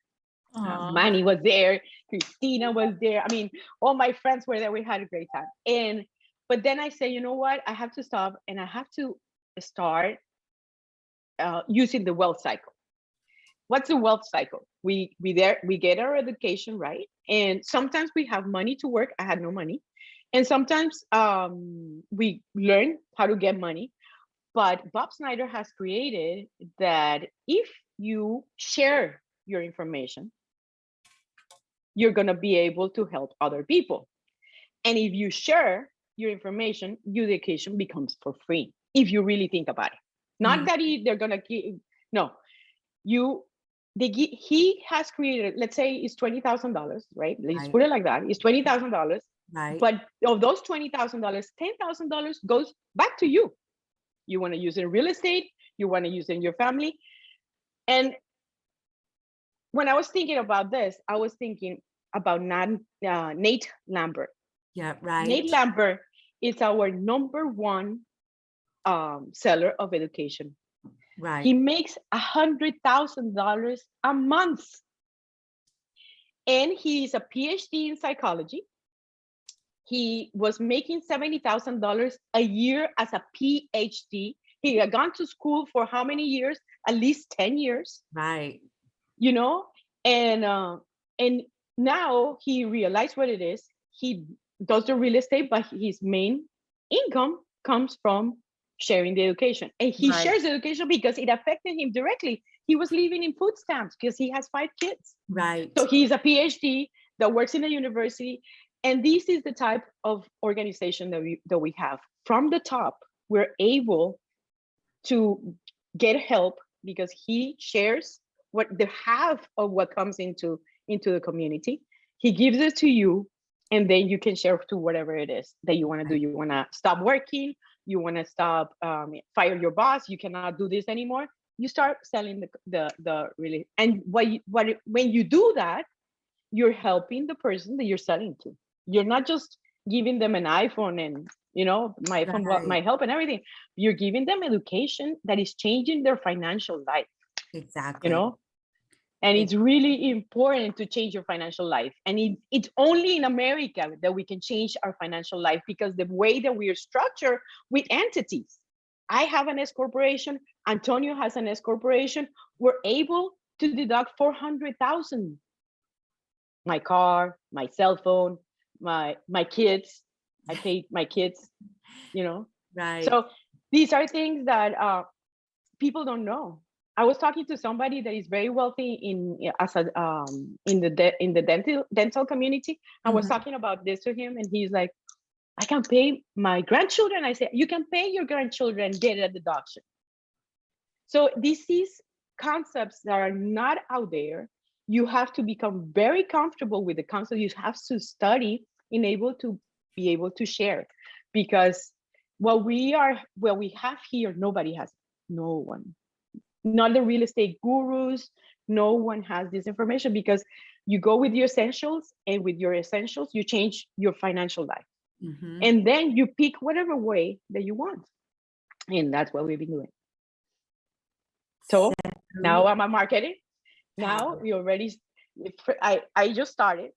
Manny was there, Christina was there. I mean, all my friends were there. We had a great time. But then I say, you know what? I have to stop, and I have to start using the wealth cycle. What's the wealth cycle? We get our education, right? And sometimes we have money to work. I had no money. And sometimes we learn how to get money. But Bob Snyder has created that if you share your information, you're going to be able to help other people. And if you share your information, your education becomes for free. If you really think about it, not that they're going to give, no, you, he has created, let's say it's $20,000, right? Let's put it like that. It's $20,000. Right. But of those $20,000, $10,000 goes back to you. You want to use it in real estate, you want to use it in your family. And when I was thinking about this, I was thinking about Nate Lambert. Yeah, right. Nate Lambert is our #1 seller of education. Right. He makes $100,000 a month. And he's a PhD in psychology. He was making $70,000 a year as a PhD. He had gone to school for how many years? At least 10 years. Right. You know, and now he realized what it is. He does the real estate, but his main income comes from sharing the education. And he shares education because it affected him directly. He was living in food stamps because he has 5 kids. Right. So he's a PhD that works in a university. And this is the type of organization that we have. From the top, we're able to get help because he shares what the half of what comes into the community. He gives it to you, and then you can share to whatever it is that you want to do. You want to stop working, you want to stop, fire your boss, you cannot do this anymore. You start selling the really, and when you do that, you're helping the person that you're selling to. You're not just giving them an iPhone and, you know, my iPhone might help and everything. You're giving them education that is changing their financial life. Exactly. You know, and it's really important to change your financial life. And it's only in America that we can change our financial life, because the way that we are structured with entities. I have an S corporation. Antonio has an S corporation. We're able to deduct $400,000. My car, my cell phone, my kids. I paid my kids, you know. Right. So these are things that people don't know. I was talking to somebody that is very wealthy in the dental community. I was talking about this to him, and he's like, I can pay my grandchildren. I said, you can pay your grandchildren, get a deduction. So these concepts that are not out there. You have to become very comfortable with the concept. You have to study and be able to share, because what we have here, nobody has. No one, not the real estate gurus. No one has this information, because you go with your essentials, and with your essentials, you change your financial life. And then you pick whatever way that you want. And that's what we've been doing. So now I'm a marketing. Now we already, I just started.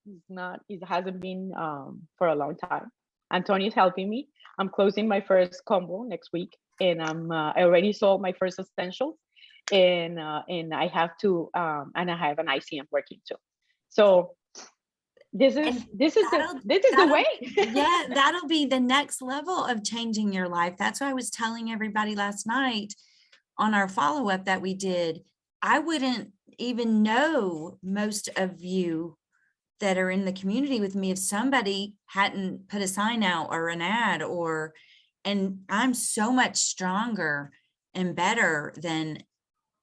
It hasn't been for a long time. Antonio is helping me. I'm closing my first combo next week, and I already sold my first essentials, and I have to and I have an ICM working too. So this is the way. Yeah, that'll be the next level of changing your life. That's why I was telling everybody last night on our follow-up that we did. I wouldn't even know most of you that are in the community with me if somebody hadn't put a sign out or an ad, and I'm so much stronger and better than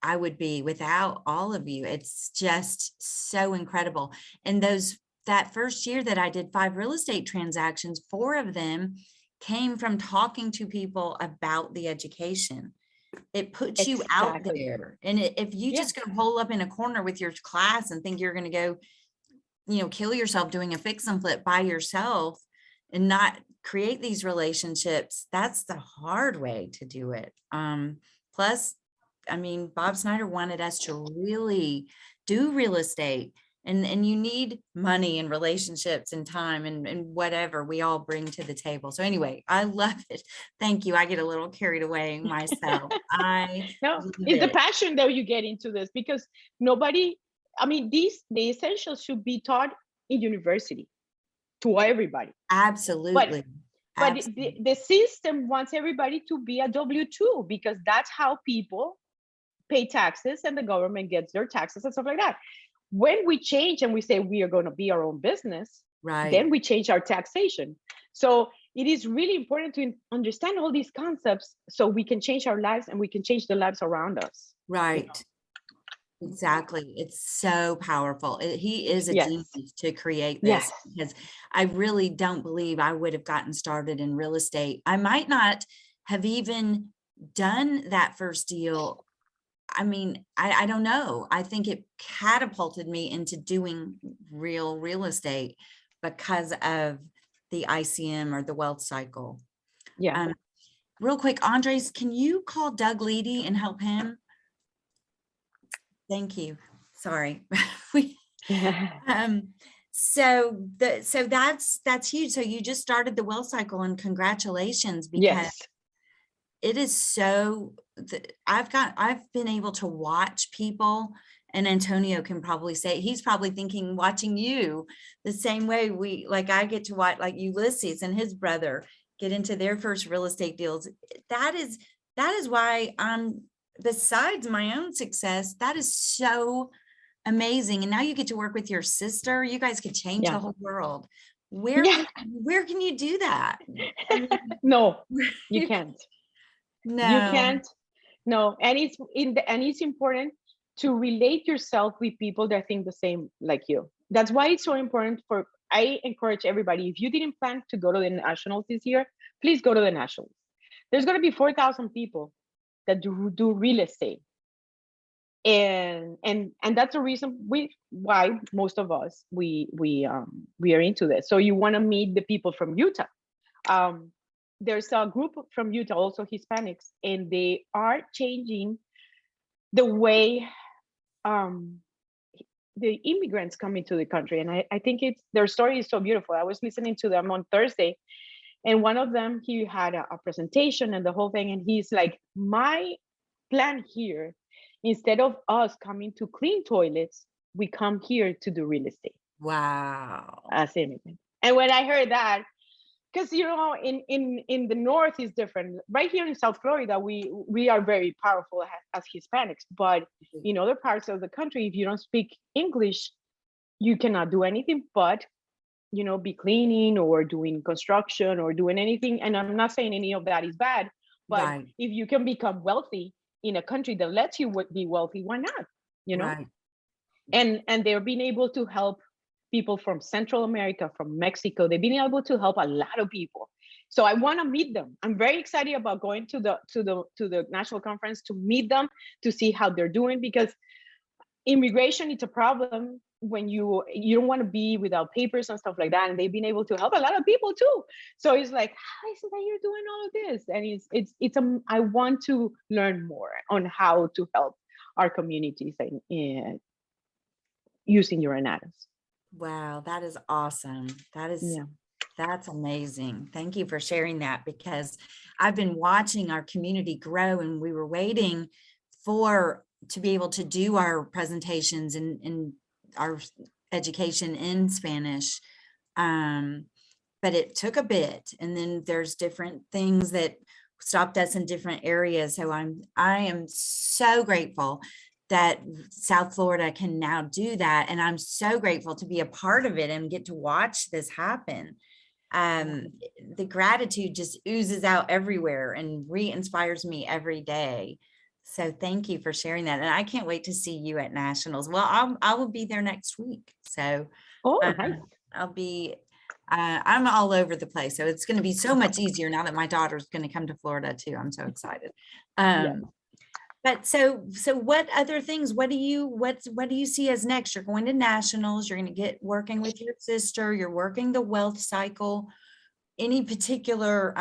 I would be without all of you. It's just so incredible. And that first year that I did 5 real estate transactions, 4 of them came from talking to people about the education. It puts you out there. And if you just go hole up in a corner with your class and think you're going to go, kill yourself doing a fix and flip by yourself and not create these relationships, that's the hard way to do it. Plus, I mean, Bob Snyder wanted us to really do real estate, and you need money and relationships and time and whatever we all bring to the table. So anyway, I love it. Thank you. I get a little carried away myself. It's the passion that you get into this, because the essentials should be taught in university to everybody. Absolutely. But Absolutely. the system wants everybody to be a W-2 because that's how people pay taxes and the government gets their taxes and stuff like that. When we change and we say we are going to be our own business, then Right. we change our taxation. So it is really important to understand all these concepts so we can change our lives and we can change the lives around us. Right. Exactly. It's so powerful. He is a Yes. genius to create Yes. this, because I really don't believe I would have gotten started in real estate. I might not have even done that first deal. I mean, I don't know. I think it catapulted me into doing real estate because of the ICM, or the wealth cycle. Yeah. Um, Real quick, Andres, can you call Doug Leedy and help him? Thank you. Sorry. We, so that's huge. So you just started the wealth cycle, and congratulations, because Yes. it is so, I've been able to watch people, and Antonio can probably say, he's probably thinking, watching you the same way I get to watch, like Ulysses and his brother get into their first real estate deals. That is why besides my own success, that is so amazing. And now you get to work with your sister. You guys could change the Yeah. whole world. Yeah. Where can you do that? I mean, No, you can't. You no. can't. No. And it's important to relate yourself with people that think the same like you. That's why it's so important I encourage everybody, if you didn't plan to go to the nationals this year, please go to the nationals. There's going to be 4,000 people that do real estate. And that's the reason why most of us we are into this. So you want to meet the people from Utah. um there's a group from Utah, also Hispanics, and they are changing the way um the immigrants come into the country. And I think their story is so beautiful. I was listening to them on Thursday, and one of them, he had a presentation and the whole thing, and he's like, my plan here, instead of us coming to clean toilets, we come here to do real estate Wow. as immigrants. And when I heard that, because in the north is different. Right here in South Florida, we are very powerful as Hispanics, but in other parts of the country, if you don't speak English, you cannot do anything but be cleaning or doing construction or doing anything. And I'm not saying any of that is bad, but Right. if you can become wealthy in a country that lets you be wealthy, why not? you know Right. and they're being able to help people from Central America, from Mexico. They've been able to help a lot of people. So I want to meet them. I'm very excited about going to the national conference to meet them, to see how they're doing, because immigration, it's a problem when you don't want to be without papers and stuff like that. And they've been able to help a lot of people too. So it's like, how is it that you're doing all of this? And I want to learn more on how to help our communities in using your anatoms. Wow, that is awesome. Yeah. That's amazing. Thank you for sharing that, because I've been watching our community grow, and we were waiting to be able to do our presentations in our education in Spanish. But it took a bit, and then there's different things that stopped us in different areas. So I am so grateful that South Florida can now do that. And I'm so grateful to be a part of it and get to watch this happen. The gratitude just oozes out everywhere and re-inspires me every day. So thank you for sharing that. And I can't wait to see you at nationals. Well, I will be there next week. So Oh, nice. I'll be, I'm all over the place. So it's going to be so much easier now that my daughter's going to come to Florida too. I'm so excited. Yeah. But so what other things, what do you see as next? You're going to nationals, you're going to get working with your sister, you're working the wealth cycle. Any particular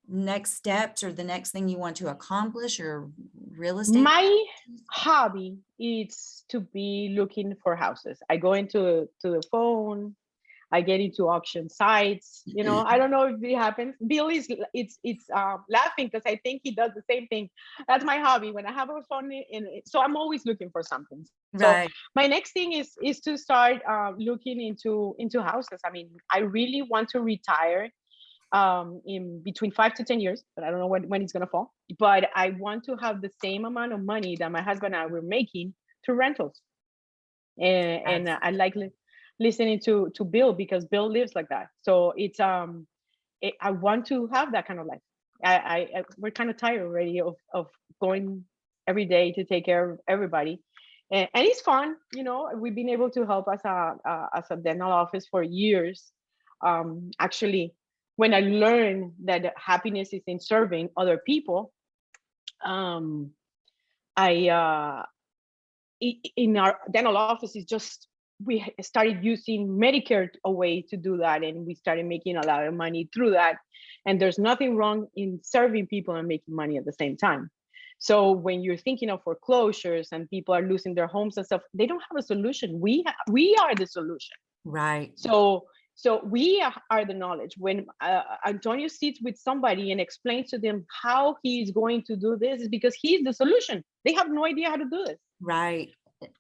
next steps, or the next thing you want to accomplish, or real estate? My hobby is to be looking for houses. I go into the phone, I get into auction sites. I don't know if it happens. Bill is it's laughing because I think he does the same thing. That's my hobby. When I have a phone so I'm always looking for something. So Right. my next thing is to start looking into houses. I mean, I really want to retire in between 5 to 10 years, but I don't know when it's gonna fall. But I want to have the same amount of money that my husband and I were making through rentals. And I like listening to Bill, because Bill lives like that. So it's I want to have that kind of life. We're kind of tired already of going every day to take care of everybody, and it's fun. We've been able to help as a dental office for years. Actually, when I learned that happiness is in serving other people, I in our dental office is just, we started using Medicare a way to do that, and we started making a lot of money through that. And there's nothing wrong in serving people and making money at the same time. So when you're thinking of foreclosures and people are losing their homes and stuff, they don't have a solution. We are the solution. Right. So we are the knowledge. When Antonio sits with somebody and explains to them how he's going to do this, is because he's the solution. They have no idea how to do this. Right.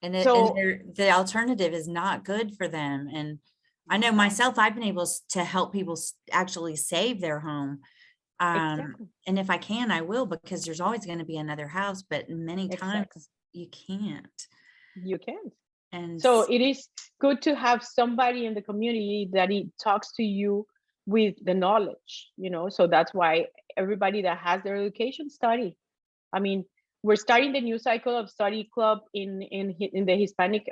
And So the alternative is not good for them. And I know myself, I've been able to help people actually save their home. exactly. And if I can, I will, because there's always going to be another house, but many times Exactly. you can't. You can't. And So it is good to have somebody in the community that it talks to you with the knowledge, so that's why everybody that has their education study. I mean, we're starting the new cycle of study club in the Hispanic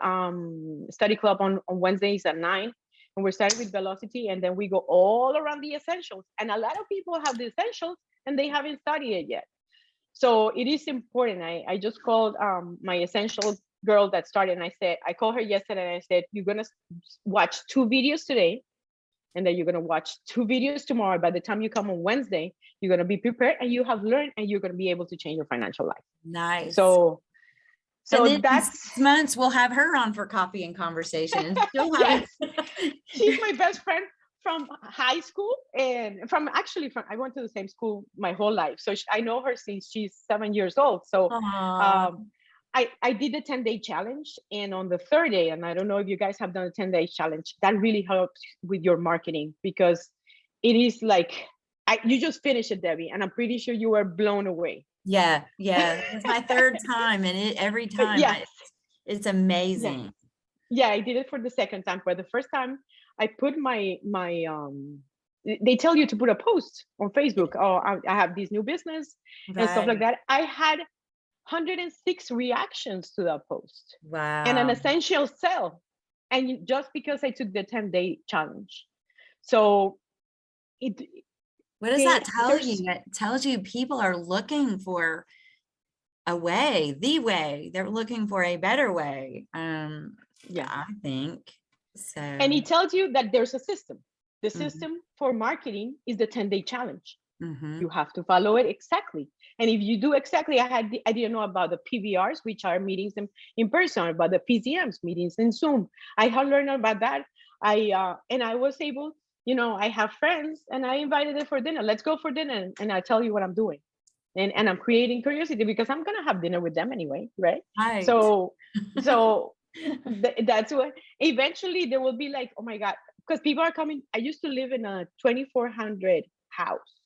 study club on Wednesdays at 9. And we're starting with velocity, and then we go all around the essentials. And a lot of people have the essentials and they haven't studied it yet. So it is important. I just called my essential girl that started, and I called her yesterday, and I said, you're gonna watch 2 videos today, and then you're gonna watch 2 videos tomorrow. By the time you come on Wednesday, you're gonna be prepared, and you have learned, and you're gonna be able to change your financial life. nice. So and then in that's 6 months, we'll have her on for coffee and conversation. And she'll have she's my best friend from high school, and I went to the same school my whole life. So I know her since she's 7 years old. So I did the 10-day challenge, and on the 3rd day, and I don't know if you guys have done a 10-day challenge, that really helps with your marketing, because it is like, you just finished it, Debbie, and I'm pretty sure you were blown away. Yeah. It's my 3rd time, and every time it's amazing. Yeah, I did it for the 2nd time. For the first time, I put my they tell you to put a post on Facebook. Oh, I have this new business and stuff like that. I had 106 reactions to that post. Wow. And an essential sale. And just because I took the 10-day challenge. So what does that tell you? It tells you people are looking for a way, the way. They're looking for a better way. I think so. And it tells you that there's a system. The system for marketing is the 10-day challenge. You have to follow it exactly. And if you do exactly, I didn't know about the PVRs, which are meetings in person, about the PCMs, meetings in Zoom. I have learned about that. And I was able, I have friends, and I invited them for dinner. Let's go for dinner, and I tell you what I'm doing. And I'm creating curiosity, because I'm gonna have dinner with them anyway, right? So that's what eventually there will be like, oh my God, because people are coming. I used to live in a 2400 house.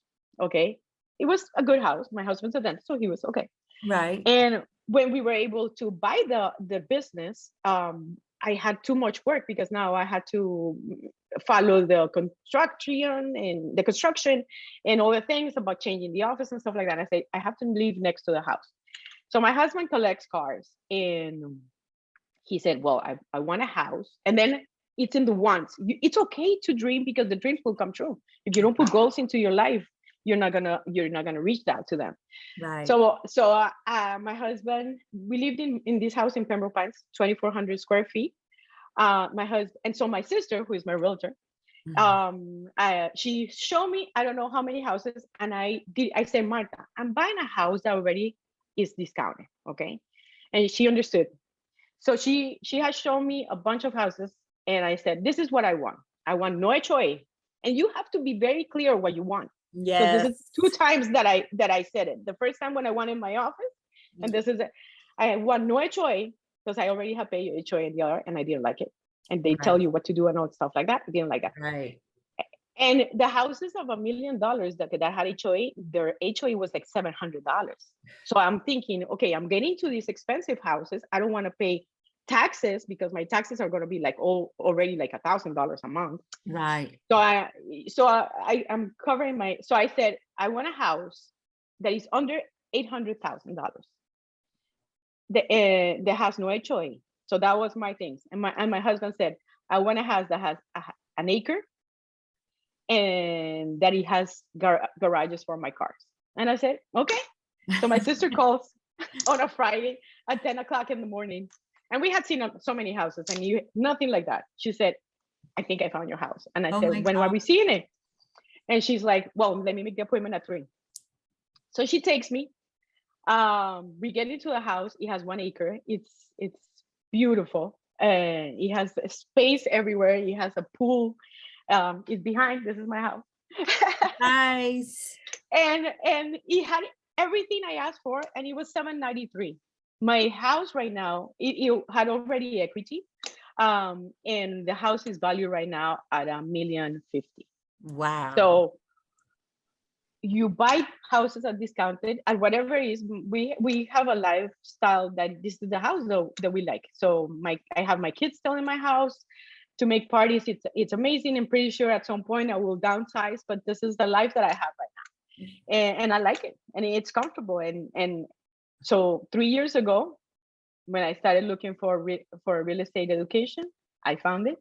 Okay. It was a good house. My husband's a dentist, so he was okay. Right. And when we were able to buy the business, I had too much work, because now I had to follow the construction and all the things about changing the office and stuff like that. I said, I have to live next to the house. So my husband collects cars, and he said, well, I want a house. And then it's in the wants. It's okay to dream, because the dreams will come true. If you don't put goals into your life, you're not gonna reach out to them. Right. So my husband, we lived in this house in Pembroke Pines, 2,400 square feet. My husband, and so my sister, who is my realtor, she showed me, I don't know how many houses, and I said, Marta, I'm buying a house that already is discounted, okay? And she understood. So she has shown me a bunch of houses, and I said, this is what I want. I want no HOA, and you have to be very clear what you want. Yes. So this is 2 times that I said it. The first time when I wanted my office, and this is it. I want no HOA, because I already have paid HOA in the other, and I didn't like it. And they tell you what to do and all stuff like that. I didn't like that. Right. And the houses of $1 million that had HOA, their HOA was like $700. So I'm thinking, okay, I'm getting to these expensive houses. I don't want to pay taxes because my taxes are going to be like already like $1,000 a month. Right. I'm covering my. So I said I want a house that is under $800,000. That has no HOA. So that was my things. And my husband said I want a house that has an acre and that it has garages for my cars. And I said, okay. So my sister calls on a Friday at 10 o'clock in the morning. And we had seen so many houses and nothing like that. She said, I think I found your house. And I Oh said, when are we seeing it? And she's like, well, let me make the appointment at 3. So she takes me. We get into the house. It has 1 acre. It's beautiful. And it has space everywhere. It has a pool. It's behind. This is my house. Nice. And it had everything I asked for, and it was $793. My house right now, it had already equity, and the house is valued right now at $1,050,000. Wow. So you buy houses at discounted, and whatever it is, we have a lifestyle that this is the house that we like. So I have my kids still in my house to make parties. It's amazing. I'm pretty sure at some point I will downsize, but this is the life that I have right now, and I like it, and it's comfortable. And so 3 years ago, when I started looking for real estate education, I found it,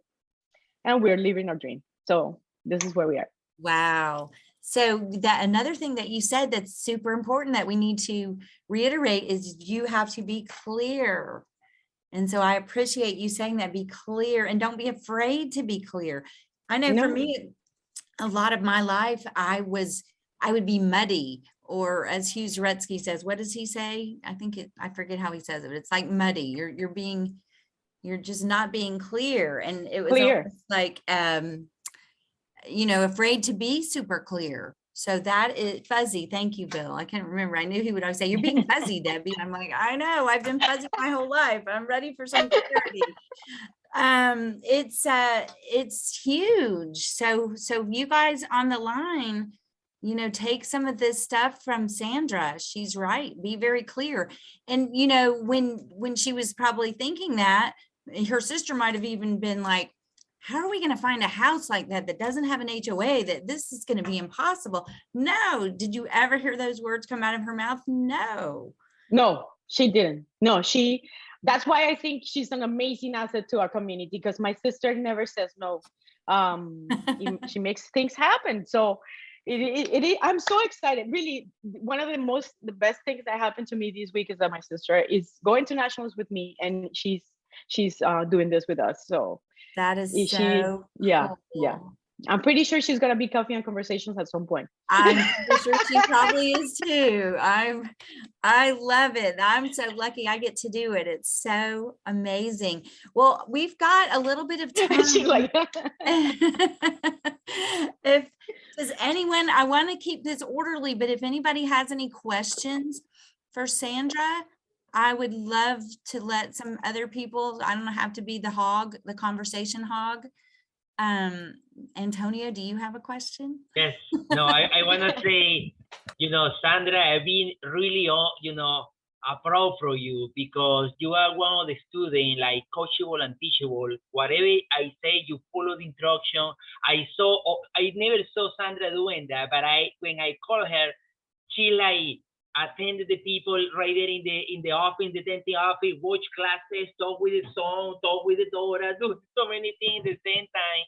and we're living our dream. So this is where we are. Wow. So that another thing that you said that's super important that we need to reiterate is you have to be clear. And so I appreciate you saying that, be clear and don't be afraid to be clear. I know for me, a lot of my life, I would be muddy, or as Hugh Zaretsky says, what does he say? I forget how he says it. It's like muddy. You're just not being clear. And it was like, afraid to be super clear. So that is fuzzy. Thank you, Bill. I can't remember. I knew he would always say, you're being fuzzy, Debbie. I'm like, I know, I've been fuzzy my whole life. I'm ready for some clarity. It's huge. So you guys on the line, take some of this stuff from Sandra. She's right. Be very clear. And, when she was probably thinking that, her sister might have even been like, how are we going to find a house like that doesn't have an HOA, that this is going to be impossible? No. Did you ever hear those words come out of her mouth? No. No, she didn't. No, that's why I think she's an amazing asset to our community, because my sister never says no. She makes things happen. So I'm so excited. Really, one of the best things that happened to me this week is that my sister is going to nationals with me, and she's doing this with us. So that is cool. Yeah. I'm pretty sure she's gonna be Coffee and Conversations at some point. I'm sure she probably is too. I love it. I'm so lucky I get to do it. It's so amazing. Well, we've got a little bit of time. She's like, does anyone, I want to keep this orderly, but if anybody has any questions for Sandra, I would love to let some other people, I don't have to be the conversation hog. Antonio, do you have a question? Yes. No, I want to say, Sandra, I've been really, proud for you, because you are one of the students, like coachable and teachable. Whatever I say, you follow the instruction. I never saw Sandra doing that, but when I called her, she attended the people right there in the office, in the dental office, watch classes, talk with the son, talk with the daughter, do so many things at the same time.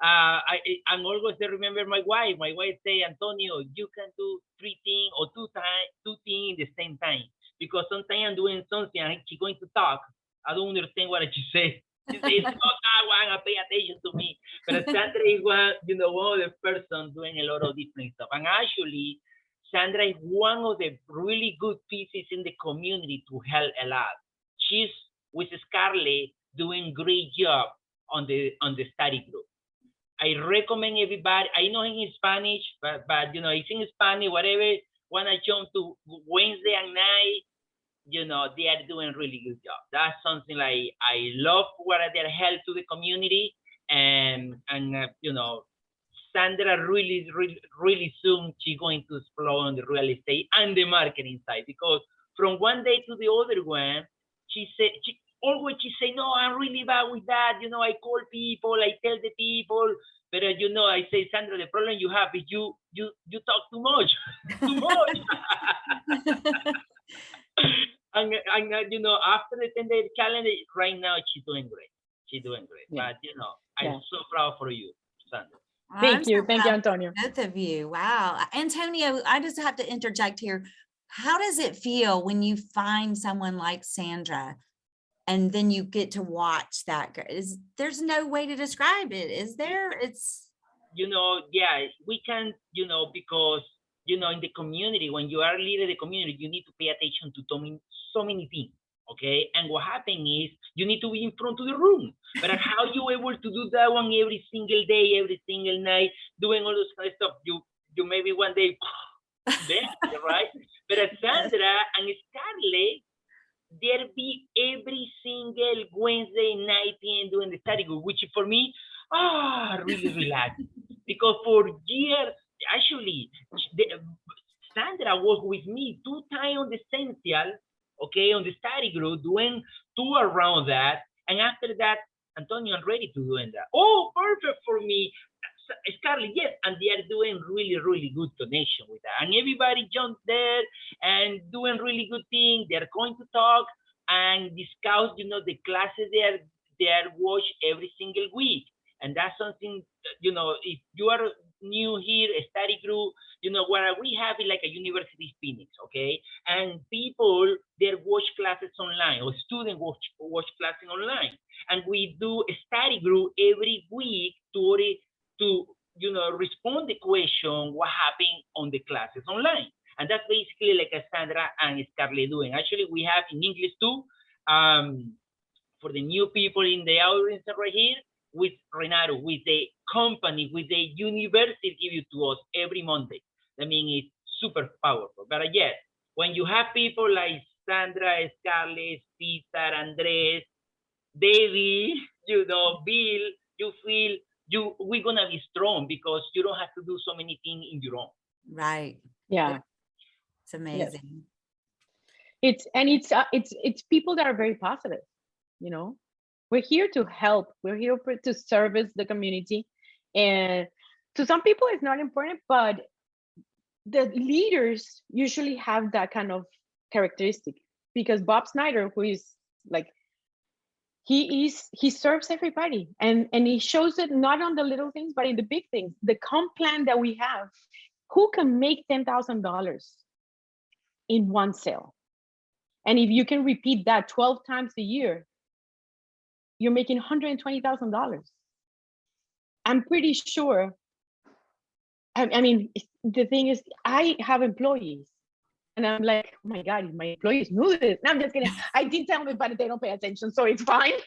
I'm always remember my wife. My wife say, Antonio, you can do 3 things or 2 things at the same time, because sometimes I'm doing something and she's going to talk. I don't understand what she says. She says, "Oh, I want to pay attention to me." But Sandra is one of the person doing a lot of different stuff. And actually, Sandra is one of the really good pieces in the community to help a lot. She's with Scarlett doing great job on the study group. I recommend everybody. I know in Spanish, but it's in Spanish. Whatever wanna jump to Wednesday and night, they are doing really good job. That's something like I love what they help to the community, and Sandra really soon she's going to explore on the real estate and the marketing side, because from one day to the other one, she always say, no, I'm really bad with that. I call people, I tell the people, but I say, Sandra, the problem you have is you talk too much, too much. and after the 10-day challenge, right now she's doing great. She's doing great. Yeah. But I'm so proud for you, Sandra. Thank you, Antonio. Both of you. Wow. Antonio, I just have to interject here. How does it feel when you find someone like Sandra and then you get to watch that? There's no way to describe it, is there? It's, yeah, we can, because, in the community, when you are leader of the community, you need to pay attention to so many things. Okay, and what happened is you need to be in front of the room. But how you able to do that one every single day, every single night, doing all those kind of stuff? You maybe one day there, right? But Sandra and Scarlett, there be every single Wednesday night PM doing the study group, which for me, really relaxed. Because for years, actually, Sandra was with me 2 times on the Essential, okay, on the study group, doing 2 around that. And after that, Antonio, I'm ready to doing that. Oh, perfect for me. Scarlett, yes, and they are doing really good donation with that. And everybody jumped there and doing really good things. They're going to talk and discuss, the classes they are watch every single week. And that's something, if you are new here, a study group, what we have is like a university Phoenix, okay? And people, they watch classes online, or students watch classes online. And we do a study group every week to respond the question what happened on the classes online. And that's basically like a Sandra and Scarlett doing. Actually, we have in English too, for the new people in the audience right here, with Renato, with the company, with the university give you to us every Monday. I mean, it's super powerful. But yes, when you have people like Sandra, Scarlett, Cesar, Andres, David, Bill, you feel we're gonna be strong because you don't have to do so many things in your own. right. Yeah, It's amazing. it's people that are very positive. We're here to help. We're here to service the community, and to some people it's not important, but the leaders usually have that kind of characteristic, because Bob Snyder, who is like, he serves everybody, and he shows it not on the little things but in the big things. The comp plan that we have, who can make $10,000 in one sale? And if you can repeat that 12 times a year, you're making $120,000. I'm pretty sure. I mean, the thing is, I have employees, and I'm like, oh my God, if my employees knew this. No, I'm just kidding. I did tell them, but they don't pay attention, so it's fine.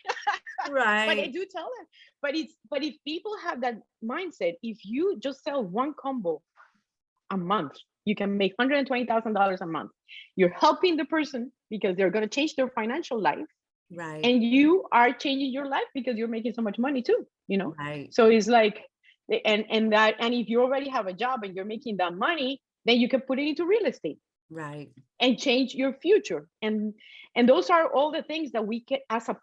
Right. But I do tell them. But if people have that mindset, if you just sell one combo a month, you can make $120,000 a month. You're helping the person because they're going to change their financial life. Right. And you are changing your life because you're making so much money too, Right. So it's like, and if you already have a job and you're making that money, then you can put it into real estate, Right. and change your future. And those are all the things that we get as a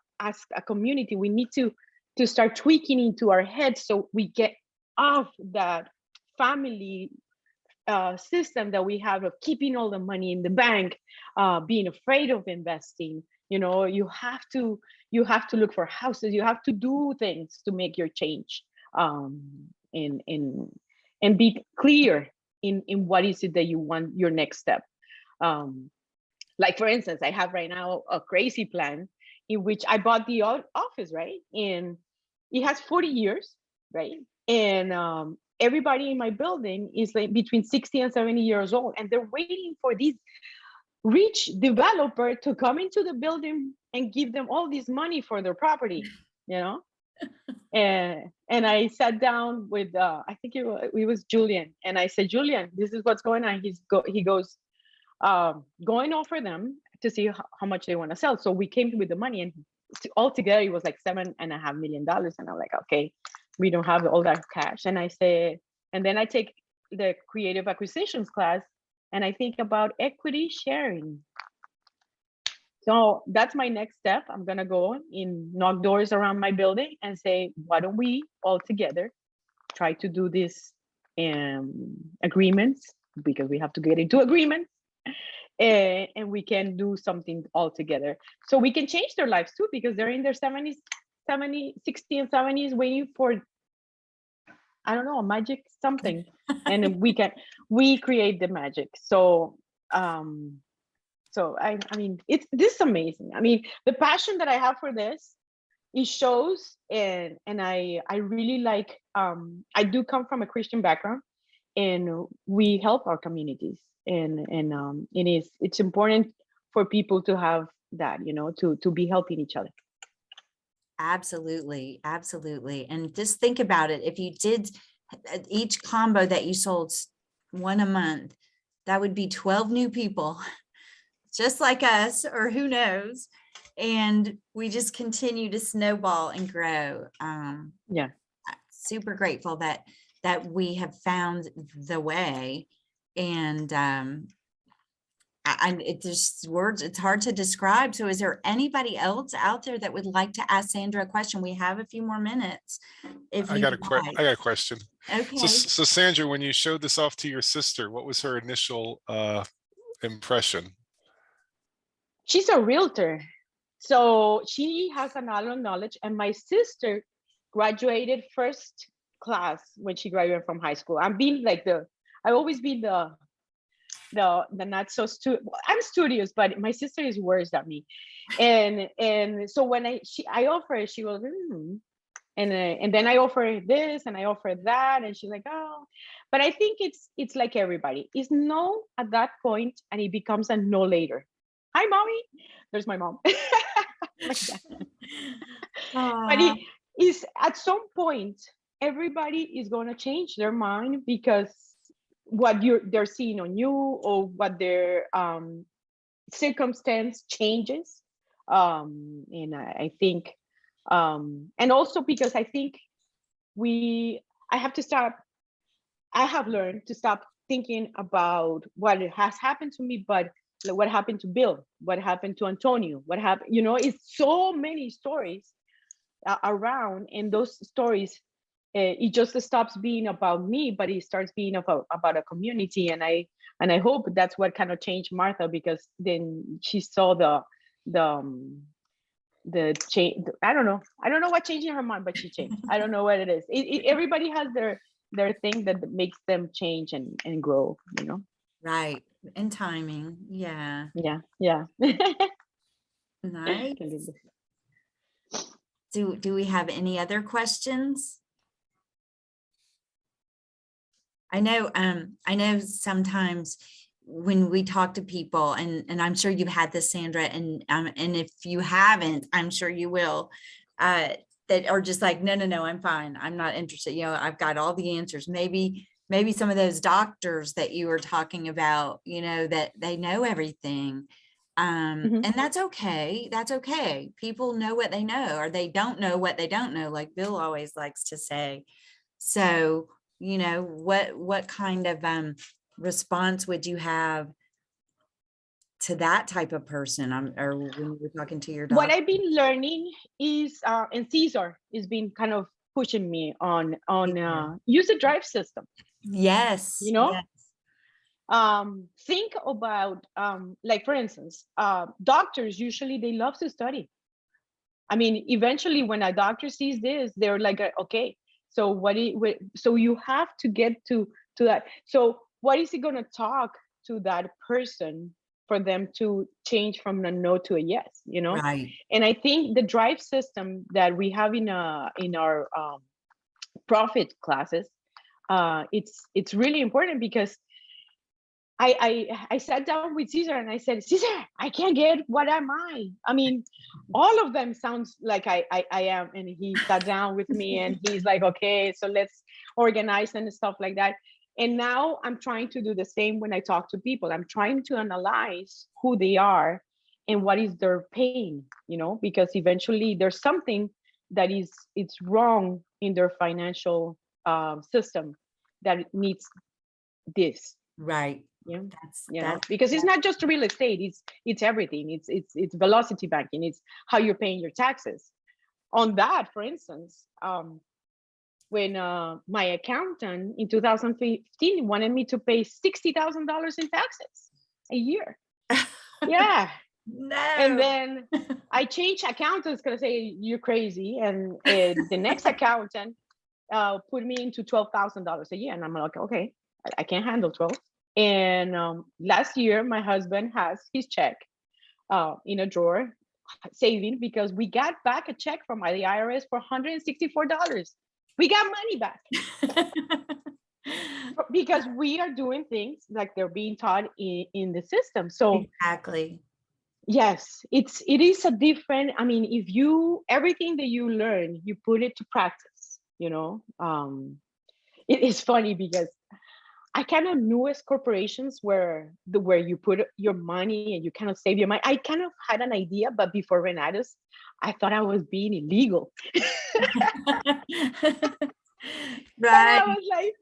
community. We need to start tweaking into our heads, so we get off that family system that we have of keeping all the money in the bank, being afraid of investing. You have to look for houses. You have to do things to make your change, and be clear in what is it that you want your next step. Like for instance, I have right now a crazy plan in which I bought the office, right? And it has 40 years, right? And everybody in my building is like between 60 and 70 years old, and they're waiting for this rich developer to come into the building and give them all this money for their property, and I sat down with I think it was Julian, and I said, Julian, this is what's going on. He goes, going over them to see how much they want to sell. So we came with the money, and altogether it was like $7.5 million. And I'm like, okay, we don't have all that cash. And I said, And then I take the creative acquisitions class, and I think about equity sharing. So that's my next step. I'm gonna go in, knock doors around my building and say, why don't we all together try to do this agreements, because we have to get into agreements, and we can do something all together. So we can change their lives too, because they're in their 70s, 60 and 70s waiting for, I don't know, a magic something. And we create the magic. So I mean, this is amazing. I mean, the passion that I have for this, it shows, and I really like, I do come from a Christian background, and we help our communities, and it's important for people to have that, you know, to be helping each other. Absolutely. Absolutely. And just think about it. If you did each combo that you sold one a month, that would be 12 new people, just like us, or who knows. And we just continue to snowball and grow. Yeah. Super grateful that we have found the way. And it just words, it's hard to describe. So is there anybody else out there that would like to ask Sandra a question? We have a few more minutes. If I you got a would like. I got a question. Okay. So Sandra, when you showed this off to your sister, what was her initial impression? She's a realtor, so she has a lot of knowledge. And my sister graduated first class when she graduated from high school. I've always been the not so I'm studious, but my sister is worse than me. And so when I offer it, she goes, and then I offer this and I offer that, and she's like, oh. But I think it's like everybody. It's no at that point, and it becomes a no later. Hi, mommy. There's my mom. Like that. But it is, at some point, everybody is going to change their mind, because what they're seeing on you, or what their circumstance changes. And I think, and also because I think I have learned to stop thinking about what has happened to me, but what happened to Bill, what happened to Antonio, what happened, you know, it's so many stories around, and those stories, it just stops being about me, but it starts being about a community. And I hope that's what kind of changed Martha, because then she saw the change. I don't know what changed in her mind, but she changed. I don't know what it is. Everybody has their thing that makes them change and grow, you know. Right. And timing. Yeah. Yeah. Nice. Do we have any other questions? I know sometimes when we talk to people, and I'm sure you've had this, Sandra, and if you haven't, I'm sure you will, that are just like, no, I'm fine. I'm not interested. You know, I've got all the answers. Maybe some of those doctors that you were talking about, you know, that they know everything. And that's okay. That's okay. People know what they know, or they don't know what they don't know, like Bill always likes to say. So, you know, what kind of response would you have to that type of person, or when you're talking to your doctor? What I've been learning is, and Caesar has been kind of pushing me on use the drive system. Yes. You know, yes. Think about, like, for instance, doctors, usually they love to study. I mean, eventually when a doctor sees this, they're like, okay, so so you have to get to that. So what is he going to talk to that person for them to change from a no to a yes, you know? Right. And I think the drive system that we have in our profit classes, it's really important, because I sat down with Caesar and I said, Caesar, I can't get, what am I? I mean, all of them sounds like I am. And he sat down with me and he's like, okay, so let's organize and stuff like that. And now I'm trying to do the same when I talk to people. I'm trying to analyze who they are and what is their pain, you know, because eventually there's something that it's wrong in their financial system. that needs this. Right. Yeah. That's, You know, that's, because it's not just real estate, it's everything. It's velocity banking, it's how you're paying your taxes. On that, for instance, when my accountant in 2015 wanted me to pay $60,000 in taxes a year. Yeah. And no. then I changed accountants because I say you're crazy. And the next accountant put me into $12,000 a year. And I'm like, okay, I can't handle 12. And last year, my husband has his check in a drawer saving, because we got back a check from the IRS for $164. We got money back because we are doing things like they're being taught in the system. So Exactly. yes, it is a different, I mean, if you, everything that you learn, you put it to practice, you know. It is funny because I kind of newest corporations where you put your money and you kind of save your money. I kind of had an idea, but before Renatus, I thought I was being illegal. And I Right. was like,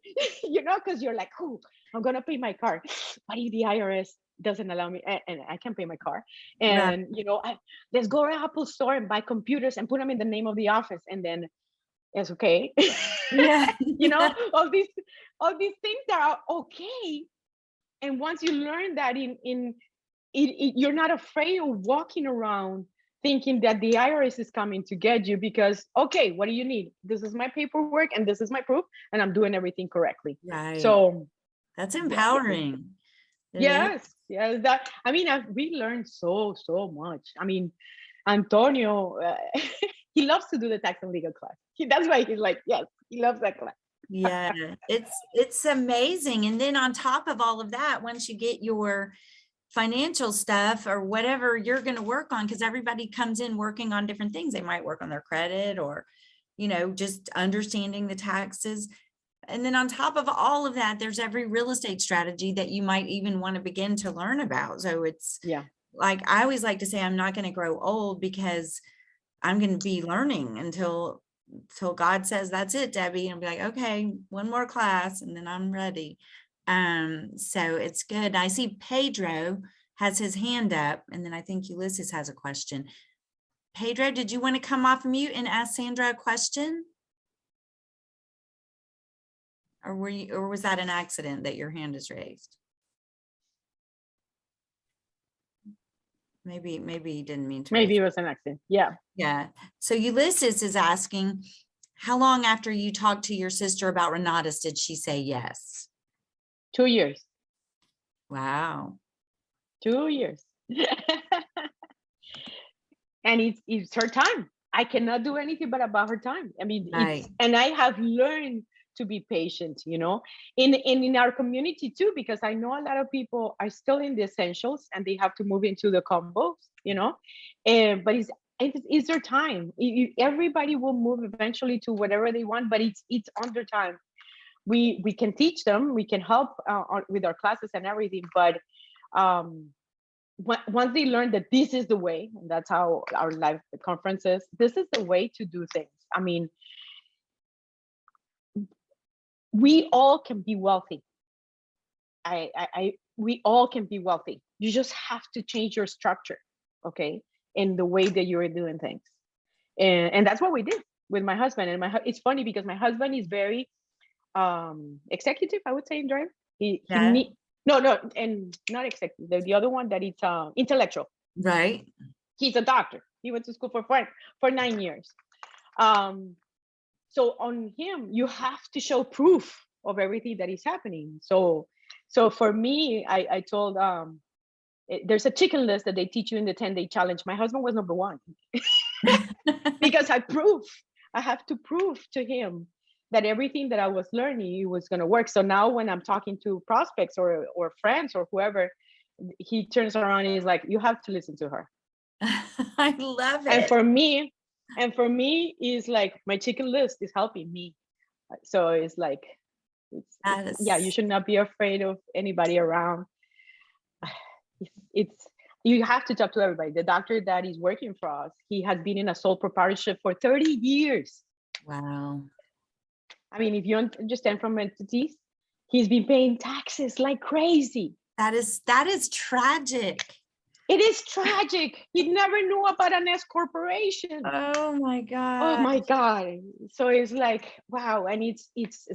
you know, because you're like, oh, I'm gonna pay my car. What if the IRS doesn't allow me, and I can't pay my car? Right. And you know, let's go to Apple Store and buy computers and put them in the name of the office, and then it's okay. Yeah. You know, all these things that are okay. And once you learn that you're not afraid of walking around thinking that the IRS is coming to get you, because okay, what do you need? This is my paperwork and this is my proof, and I'm doing everything correctly. Right. So That's yeah, empowering. It is. yes, that, I mean, we learned so much. I mean, Antonio, he loves to do the tax and legal class. That's why he's like, yes, he loves that class. Yeah, it's amazing. And then on top of all of that, once you get your financial stuff or whatever you're going to work on, because everybody comes in working on different things. They might work on their credit or, you know, just understanding the taxes. And then on top of all of that, there's every real estate strategy that you might even want to begin to learn about. So it's like, I always like to say, I'm not going to grow old, because I'm going to be learning until God says, that's it, Debbie. And I'll be like, okay, one more class and then I'm ready. So it's good. I see Pedro has his hand up, and then I think Ulysses has a question. Pedro, did you want to come off mute and ask Sandra a question? Or was that an accident that your hand is raised? Maybe he didn't mean to. Maybe it was an accident. Yeah. Yeah. So Ulysses is asking, how long after you talked to your sister about Renatus did she say yes? 2 years. Wow. 2 years. And it's her time. I cannot do anything but about her time. I mean, Right. and I have learned to be patient, you know, in our community too, because I know a lot of people are still in the essentials and they have to move into the combos, you know, but it's their time. Everybody will move eventually to whatever they want, but it's on their time. We can teach them, we can help with our classes and everything, but once they learn that this is the way, and that's how our live conference is, this is the way to do things. I mean, we all can be wealthy. We all can be wealthy. You just have to change your structure, okay, in the way that you're doing things, and that's what we did with my husband. And it's funny because my husband is very executive, I would say, in drive. No, and not executive. The other one that it's intellectual. Right. He's a doctor. He went to school for 9 years. So on him, you have to show proof of everything that is happening. So for me, I told there's a chicken list that they teach you in the 10-day challenge. My husband was number one because I have to prove to him that everything that I was learning was going to work. So now when I'm talking to prospects or friends or whoever, he turns around and he's like, you have to listen to her. I love it. And for me is like, my chicken list is helping me. So it's like, yeah, you should not be afraid of anybody around. You have to talk to everybody. The doctor that is working for us, he has been in a sole proprietorship for 30 years. Wow. I mean, if you understand from entities, He's been paying taxes like crazy. That is tragic. It is tragic. He never knew about an S corporation. Oh my Oh God. my God. So it's like, wow. And it's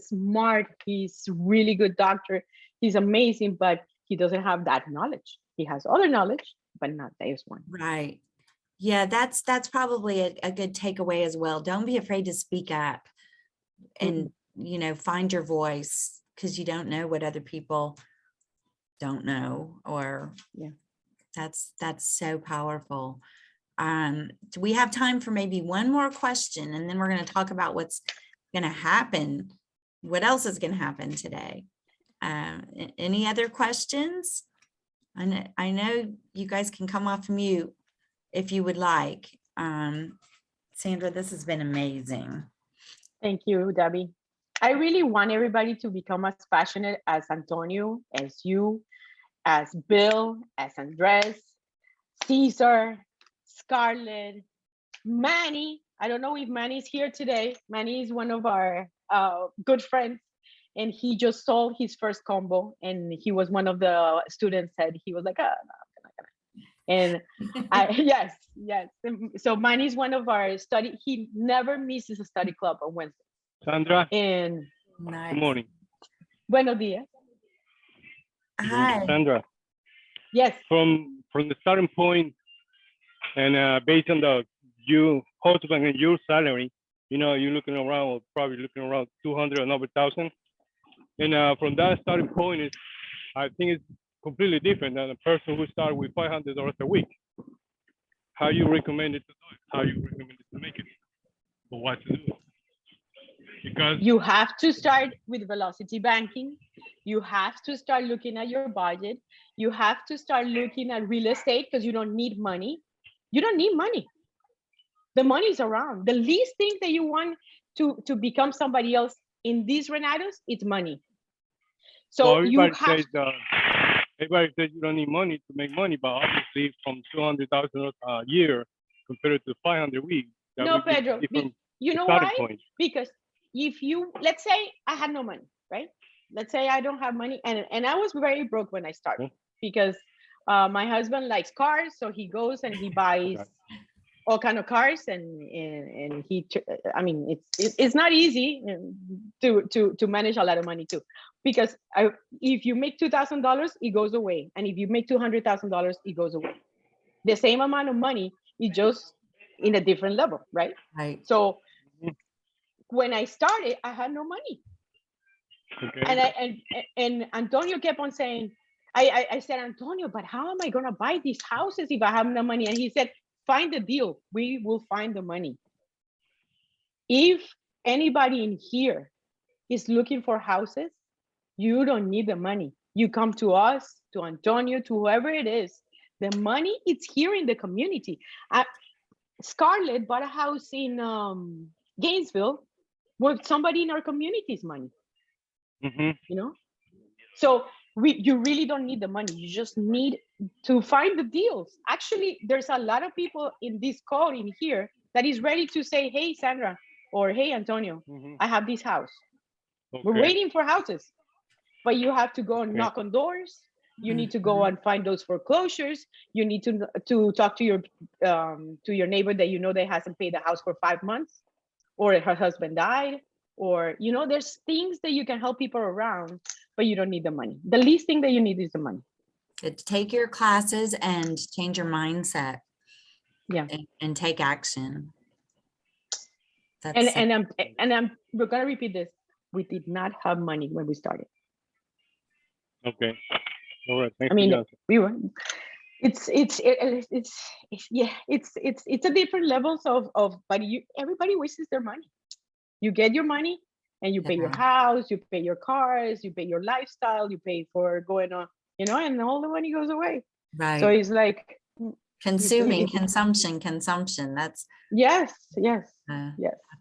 smart. He's really good doctor. He's amazing, but he doesn't have that knowledge. He has other knowledge, but not this one. Right. Yeah, that's probably a good takeaway as well. Don't be afraid to speak up and, find your voice, because you don't know what other people don't know, or that's so powerful. Do we have time for maybe one more question, and then we're going to talk about what's going to happen? What else is going to happen today? Any other questions? I know you guys can come off mute if you would like. Sandra, this has been amazing. Thank you, Debbie. I really want everybody to become as passionate as Antonio, as you, as Bill, as Andres, Caesar, Scarlett, Manny. I don't know if Manny's here today. Manny is one of our good friends, and he just sold his first combo, and he was one of the students said, he was like, no, I'm not gonna. And yes. So Manny's one of our study. He never misses a study club on Wednesday. Sandra, And Nice. good morning. buenos dias. Hi. Sandra, Yes. from the starting point and based on you husband and your salary, you're looking around, probably looking around 200 and over thousand. And from that starting point, I think it's completely different than a person who started with $500 a week. How you recommend it to do it? How you recommend it to make it? But what to do? Because You have to start with velocity banking. You have to start looking at your budget. You have to start looking at real estate, because you don't need money. You don't need money. The money's around. The least thing that you want to become somebody else in these Renatos, it's money. So well, you everybody have says you don't need money to make money, but obviously from 200,000 a year compared to 500 a week, that no, would be Pedro. different You know starting why? point. Because if you, let's say I had no money, right? Let's say I don't have money, and I was very broke when I started, because my husband likes cars, so he goes and he buys all kind of cars, and he, I mean, it's not easy to manage a lot of money too, because if you make $2,000, it goes away, and if you make $200,000, it goes away. The same amount of money, it just in a different level, right? Right. So when I started, I had no money. Okay. And Antonio kept on saying, I said, Antonio, but how am I gonna buy these houses if I have no money? And he said, find the deal. We will find the money. If anybody in here is looking for houses, you don't need the money. You come to us, to Antonio, to whoever it is. The money, it's here in the community. Scarlett bought a house in Gainesville with somebody in our community's money. So you really don't need the money. You just need to find the deals. Actually, there's a lot of people in this call in here that is ready to say, hey, Sandra, or hey, Antonio, I have this house. Okay. We're waiting for houses, but you have to go and knock on doors. You need to go and find those foreclosures. You need to talk to your neighbor that they hasn't paid the house for 5 months, or her husband died, or there's things that you can help people around, but you don't need the money. The least thing that you need is the money. Take your classes and change your mindset. Yeah. And take action. We're gonna repeat this. We did not have money when we started. Okay. All right. Thanks. I mean, we were. It's a different levels of but everybody wastes their money. You get your money and you pay your house, you pay your cars, you pay your lifestyle, you pay for going on, and all the money goes away. Right. So it's like consumption. That's yes. That's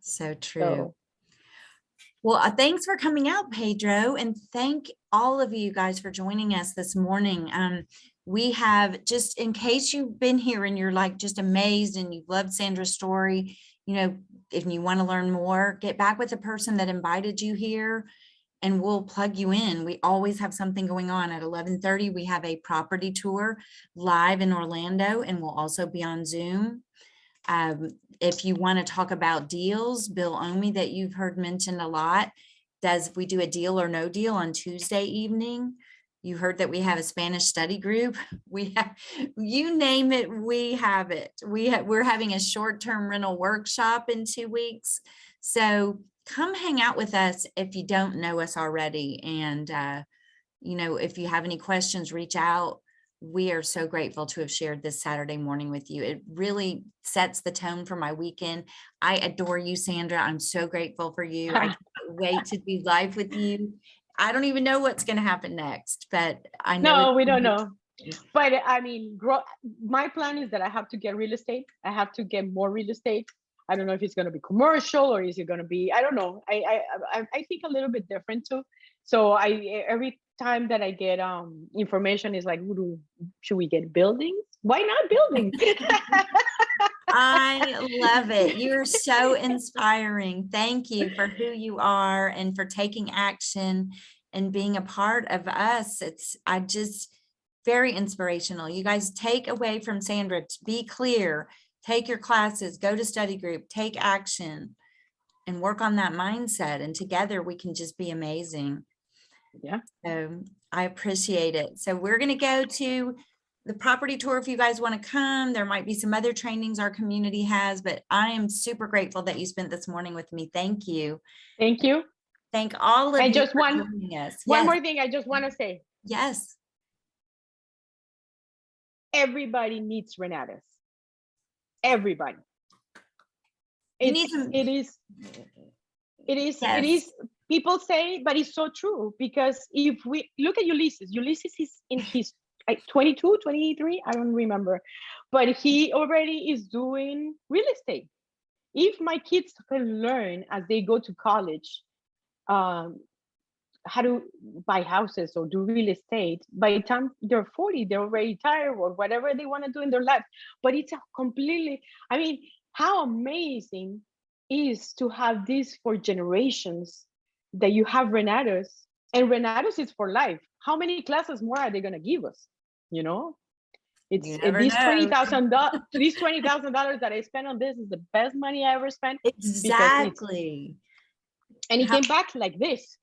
so true. Well, thanks for coming out, Pedro, and thank all of you guys for joining us this morning. We have, just in case you've been here and you're like just amazed and you've loved Sandra's story, if you want to learn more, get back with the person that invited you here and we'll plug you in. We always have something going on. At 11:30, we have a property tour live in Orlando, and we'll also be on Zoom. If you want to talk about deals, Bill Omi, that you've heard mentioned a lot, we do a deal or no deal on Tuesday evening. You heard that we have a Spanish study group. We have, you name it, we have it. We're having a short-term rental workshop in 2 weeks. So come hang out with us if you don't know us already. And, you know, if you have any questions, reach out. We are so grateful to have shared this Saturday morning with you. It really sets the tone for my weekend. I adore you, Sandra. I'm so grateful for you. I can't wait to do live with you. I don't even know what's going to happen next, but I know. No, we don't know. But I mean, my plan is that I have to get real estate. I have to get more real estate. I don't know if it's going to be commercial or is it going to be, I don't know. I think a little bit different too. So every time that I get information is like, should we get buildings? Why not buildings? I love it. You're so inspiring. Thank you for who you are and for taking action and being a part of us. I just very inspirational. You guys take away from Sandra, be clear, take your classes, go to study group, take action and work on that mindset. And together we can just be amazing. Yeah. So I appreciate it. So we're going to go to the property tour if you guys want to come. There might be some other trainings our community has, but I am super grateful that you spent this morning with me. Thank you. Thank you. Thank all of and you just for one joining us. one Yes. more thing I just want to say. Yes. Everybody needs Renatus. Everybody. You need some- It is Yes. people say, but it's so true, because if we look at Ulysses is in his 22, 23, I don't remember, but he already is doing real estate. If my kids can learn as they go to college how to buy houses or do real estate, by the time they're 40, they're already retired or whatever they want to do in their life. But it's a completely, I mean, how amazing is to have this for generations, that you have Renatus, and Renatus is for life. How many classes more are they going to give us? You know, it's You never these know. $20,000. These $20,000 that I spent on this is the best money I ever spent. Exactly. And it came back like this.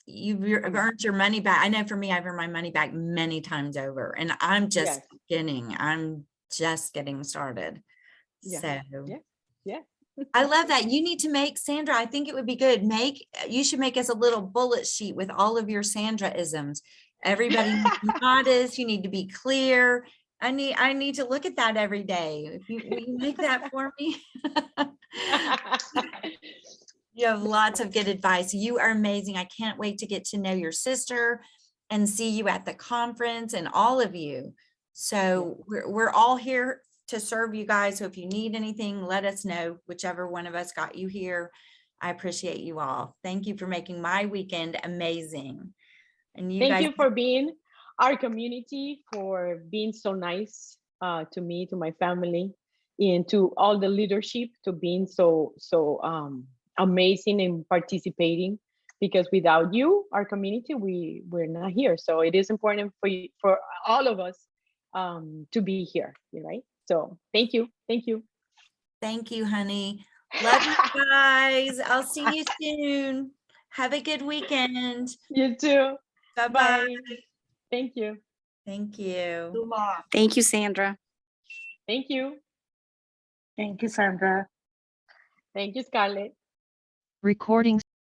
You've earned your money back. I know for me, I've earned my money back many times over, and I'm just beginning. I'm just getting started. Yeah. So Yeah. I love that. You need to make, Sandra, I think it would be good. You should make us a little bullet sheet with all of your Sandra-isms. Everybody needs to be modest. You need to be clear. I need to look at that every day. Will you make that for me? You have lots of good advice. You are amazing. I can't wait to get to know your sister and see you at the conference and all of you. So we're all here to serve you guys. So if you need anything, let us know, whichever one of us got you here. I appreciate you all. Thank you for making my weekend amazing. And you Thank guys, you for being our community, for being so nice to me, to my family, and to all the leadership, to being so amazing and participating, because without you, our community, we're not here. So it is important for all of us to be here, right? So thank you. thank you, honey. Love you guys. I'll see you soon. Have a good weekend. You too. Bye-bye. Bye. Thank you. Thank you. Thank you, Sandra. Thank you. Thank you, Sandra. Thank you, Scarlett. Recording